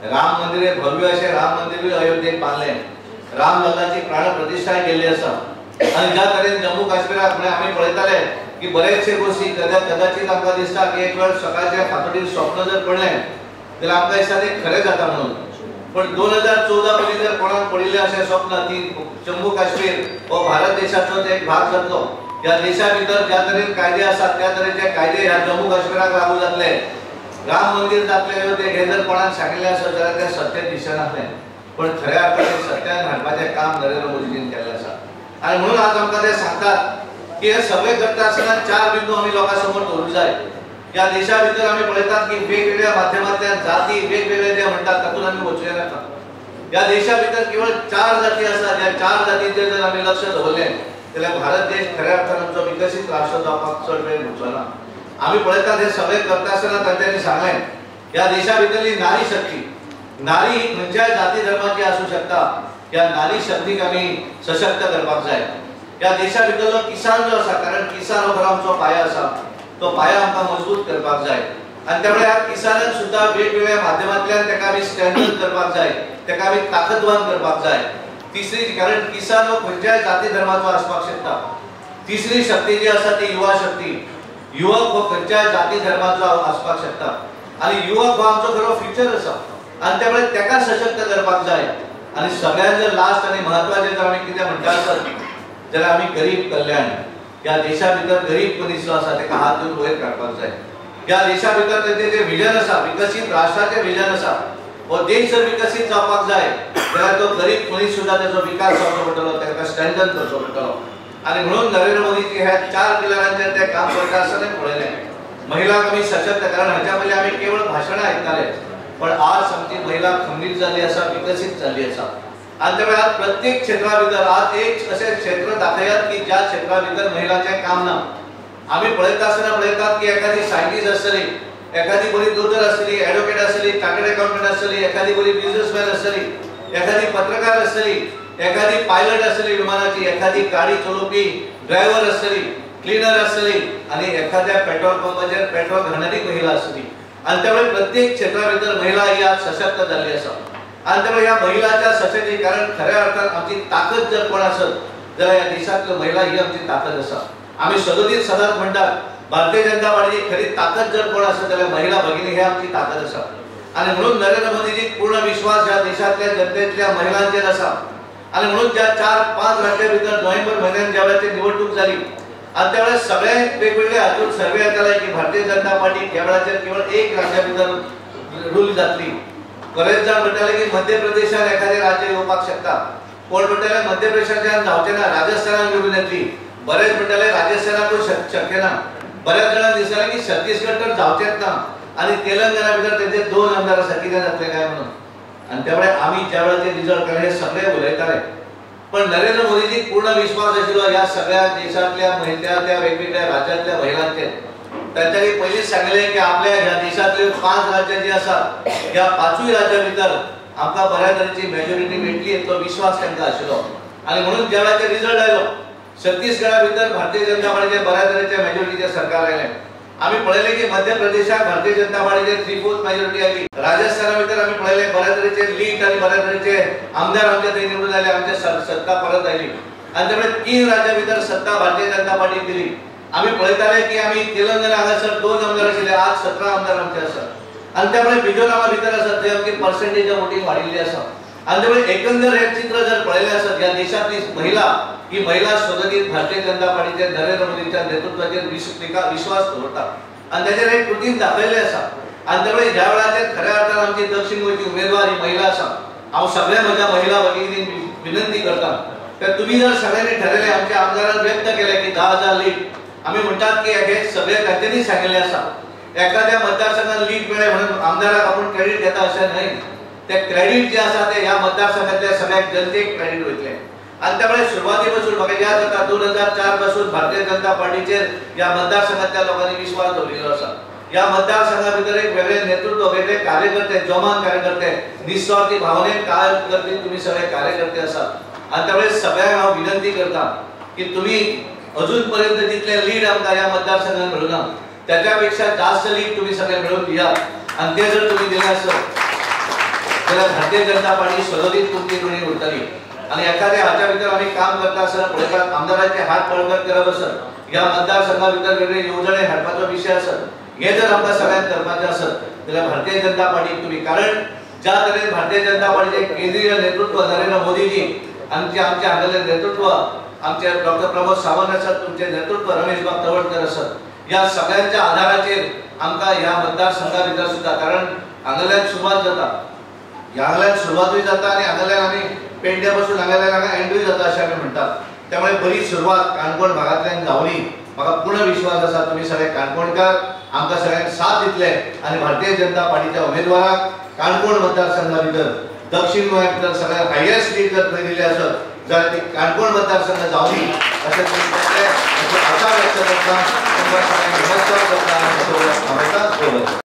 राम मंदिर हे भव्य अशें राम मंदिरूय अयोध्येक बांदलें, राम लल्लाची प्राण प्रतिष्ठाय केल्ली आसा. आणि ज्या तरेन जम्मू काश्मीराक म्हणजे आमी पळयताले की बरेचशे गोष्टी कदाचित आमकां दिसता की एक वेळ सकाळच्या फातोडीर स्वप्न जर पडलें जाल्यार आमकां दिसता ते खरें जाता म्हणून, पण 2014 पयलीं जर कोणाक पडिल्लें अशें स्वप्न की जम्मू काश्मीर हो भारत देशाचो एक भाग जातलो, ह्या देशा भितर ज्या तरेन कायदे आसात त्या तरेचे कायदे ह्या जम्मू काश्मीराक लागू जातले, राम मंदिर जातलें हे जर कोणाक सांगिल्लें आसत जाल्यार तें सत्य दिसनासलें, पण खऱ्या अर्थान सत्यान हाडपाचें काम नरेंद्र मोदीजीन केल्लें आसा. आणि म्हणून आज आमकां ते सांगतात की हे सगळे करता आसतना 4 बिंदू आमी लोकां समोर दवरूंक जाय. ह्या देशा भितर आमी पळयतात की वेगवेगळ्या माध्यमांतल्यान जाती वेगवेगळे जे म्हणटात तातूंत आमी वचूं नाका. ह्या देशा भितर केवळ 4 जाती आसात, ह्या 4 जातींचेर जर आमी लक्ष दवरलें जाल्यार भारत देश खऱ्या अर्थान आमचो विकसीत राष्ट्र जावपाक चड वेळ वचचो ना. आमी पळयतात हे सगळे करता आसतना तांच्यांनी सांगलें ह्या देशा भितरली नारी शक्ती, नारी ही खंयच्याय जाती धर्माची आसूं शकता, ह्या नारी शक्तीक आमी सशक्त करपाक जाय. ह्या देशा भितरलो किसान जो आसा कारण किसान हो खरो आमचो पाया आसा, तो पाया आमकां मजबूत करपाक जाय. आणि त्यामुळे ह्या किसानाक सुद्धा वेगवेगळ्या माध्यमांतल्यान ताका आमी स्ट्रेंथन करपाक जाय, ताका आमी ताकदवान करपाक जाय. तिसरी कारण किसान हो खंयच्याय जाती धर्माचो आसपाक शकता. तिसरी शक्ती जी आसा ती युवा शक्ती. युवक हो खंयच्याय जाती धर्माचो आसपाक शकता आणि युवक हो आमचो खरो फ्युचर आसा आणि त्यामुळे ताका सशक्त करपाक जाय. आणि सगळ्यात जर लास्ट आणि महत्वाचे जर आम्ही कितें म्हणटा आसत जाल्यार आमी गरीब कल्याण ह्या देशा भितर गरीब मनीस जो आसा ताका हात धरून वयर काडपाक जाय। ह्या देशा भितर तेंचें जें विजन आसा विकसीत राष्ट्राचें विजन आसा हो देश जर विकसीत जावपाक जाय जाल्यार तो गरीब मनीस सुद्दां तेजो विकास जावचो पडटलो ताका स्ट्रेंथन करचो पडटलो। आणि म्हणून नरेंद्र मोदीजी ह्या 4 पिलरांचेर ते काम करता आसतना पळयलें महिलांक आमी सशक्तीकरण हाच्या पयलीं आमी केवळ भाशणां आयकताले पण आज आमची महिला खंबीर जाल्ली आसा विकसीत जाल्ली आसा। आणि त्यामुळे आज प्रत्येक क्षेत्रा भितर आज एक असे क्षेत्र दाखयात की ज्या क्षेत्रा भितर महिलांचें काम ना। आमी पळयता आसतना पळयतात की एखादी सायंटिस्ट आसतली एखादी बरी दोतोर आसतली एडवोकेट आसतली चार्टर्ड अकाउंटंट आसतली एखादी बरी बिझनेसमॅन आसतली एखादी पत्रकार आसतली एखादी पायलट आसतली विमानाची एखादी गाडी चलोवपी ड्रायव्हर आसतली क्लिनर आसतली आणि एखाद्या पेट्रोल पंपाचेर पेट्रोल घालणारी महिला आसतली। आणि त्यामुळे प्रत्येक क्षेत्रा भितर महिला ही आज सशक्त जाल्ली आसा। आणि त्यामुळे ह्या महिलांच्या सशक्तीकरण खऱ्या अर्थान आमची ताकद जर कोण आसत जाल्यार ह्या देशांतल्यो महिला ही आमची ताकद आसा। आमी सदांच म्हणटात भारतीय जनता पार्टीची खरी ताकद जर कोण आसत जाल्यार महिला भगिनी हे आमची ताकद आसा। आणि म्हणून नरेंद्र मोदीजी पूर्ण विश्वास ह्या देशातल्या जनतेतल्या महिलांचेर आसा। आणि म्हणून ज्या 4-5 राज्यां भितर नोव्हेंबर म्हयन्यात ज्या वेळाचेर निवडणूक जाली आणि त्यावेळेस सगळे वेगवेगळे हातून सर्वे येताले की भारतीय जनता पार्टी ह्या वेळाचेर केवळ एक राज्या भितर रूल जातली। बरेच जाण म्हणटाले की मध्य प्रदेशात एखादे राज्य येवपाक शकता कोण म्हणटाले मध्य प्रदेशाच्यान जावचें ना राजस्थानात निवडून येतली बरेच म्हणटाले राजस्थानातूय शक्य ना बऱ्याच जाणांक दिसतालें की छत्तीसगड तर जावचेंच ना आणि तेलंगणा भितर तेंचे 2 आमदार आसा कितें जातलें काय म्हणून। आणि त्यामुळे आम्ही ज्या वेळाचे रिजल्ट केले सगळे उलयताले पण नरेंद्र मोदीजी पूर्ण विश्वास आशिल्लो ह्या सगळ्या देशातल्या महिला त्या वेगवेगळ्या राज्यांतल्या महिलांचेर। तांच्यांनी पयलींच सांगलें की आपल्या ह्या देशातले 5 राज्यां जी आसा ह्या 5 राज्यां भितर आमकां बऱ्या तरेची मेजॉरिटी मेळटली हेचो विश्वास तांकां आशिल्लो। आणि म्हणून ज्या वेळाचेर रिजल्ट आयलो छत्तीसगडा भितर भारतीय जनता पार्टीचे बऱ्या तरेचे मेजॉरिटीचे सरकार आयलें। आम्ही पळयले की मध्य प्रदेशात भारतीय जनता पार्टीचे 3/4 मेजॉरिटी आयली राजस्थाना भितर आम्ही पळयले बऱ्या तरेचे लीड आणि बऱ्या तरेचे आमदार आमच्या थंय निवडून आयले आमची सत्ता परत आयली। आणि त्यामुळे 3 राज्यां भितर सत्ता भारतीय जनता पार्टी दिली। आम्ही पळयताले की आम्ही तेलंगणा हांगासर 2 आमदार आशिल्ले आज 17 आमदार आमचे आसात। आणि त्यामुळे मिझोरामा भितर आसात थंय आमची पर्सेंटेज वोटिंग वाडिल्ली आसा। आणि त्यामुळे एकंदर हे चित्र जर पळयलें आसत ह्या देशातली महिला ही महिला स्वतंत्र भारतीय जनता पार्टीचे नरेंद्र मोदींच्या नेतृत्वाचेर विश्वास दवरता आणि ताचेर एक कृतीन दाखयल्लें आसा। आणि त्यामुळे ह्या वेळाचेर खऱ्या अर्थान आमची दक्षिण गोंयची उमेदवार ही महिला आसा। हांव सगळ्या म्हज्या महिला भगिनींक विनंती करता तर तुम्ही जर सगळ्यांनी ठरयलें आमच्या आमदारान व्यक्त केलें की 10,000 लीड आमी म्हणटात की हे सगळे तांच्यांनी सांगिल्लें आसा। एखाद्या मतदारसंघात लीड मेळ्ळें म्हणून आमदाराक आपूण क्रेडीट घेता अशें न्हय ते क्रेडीट जे आसा ते ह्या मतदारसंघातल्या सगळ्या जनतेक क्रेडीट वयतलें। आणि त्यामुळे सुरुवातीपासून म्हाका याद जाता 2004 पासून भारतीय जनता पार्टीचेर या मतदारसंघातल्या लोकांनी विश्वास दवरिल्लो आसा। या मतदारसंघा भितर एक वेगळे नेतृत्व वेगळे कार्यकर्ते जोमान कार्यकर्ते निस्वार्थी भावनेन कार्य करपी तुम्ही सगळे कार्यकर्ते आसात। आणि त्यामुळे सगळ्यांक हांव विनंती करता की तुम्ही अजून पर्यंत जितले लीड आमकां या मतदारसंघात मेळुना त्याच्यापेक्षा जास्त लीड तुम्ही सगळे मिळवून दियात। आणि ते जर तुम्ही दिले आसत जाल्यार भारतीय जनता पार्टी सदोदीत तुमची निवडून उरतली। आणि एखाद्या हाच्या भितर आम्ही काम करता आसतना पळयतात आमदारांचे हात बळकट करप आसत ह्या मतदारसंघा भितर वेगळे येवजणे हाडपाचो विशय आसत हे जर आमकां सगळ्यांक करपाचें आसत जाल्यार भारतीय जनता पार्टीक तुम्ही कारण ज्या तरेन भारतीय जनता पार्टीचे केंद्रीय नेतृत्व नरेंद्र मोदीजी आमचे हांगेले नेतृत्व आमचे डॉक्टर प्रमोद सावंत आसात तुमचे नेतृत्व रमेश बाब तवडकर आसात या सगळ्यांच्या आधाराचेर आमकां ह्या मतदारसंघा भितर सुद्दां कारण हांगेल्यान सुरवात जाता हांगेल्यान सुरवातूय जाता आणि हांगेल्यान आमी पेडण्या पासून हांगा एंडूय जाता अशें आमी म्हणटात। त्यामुळे बरी सुरवात काणकोण भागांतल्यान जावली म्हाका पूर्ण विश्वास आसा तुम्ही सगळे काणकोणकार आमकां सगळ्यांक साथ दितले आणि भारतीय जनता पार्टीच्या उमेदवाराक काणकोण मतदारसंघा भितर दक्षिण गोंया भितर सगळ्यात हायेस्ट लीड जर दिली आसत जाल्यार ती काणकोण मतदारसंघ जावली अशें आशा व्यक्त करता। नमस्कार करता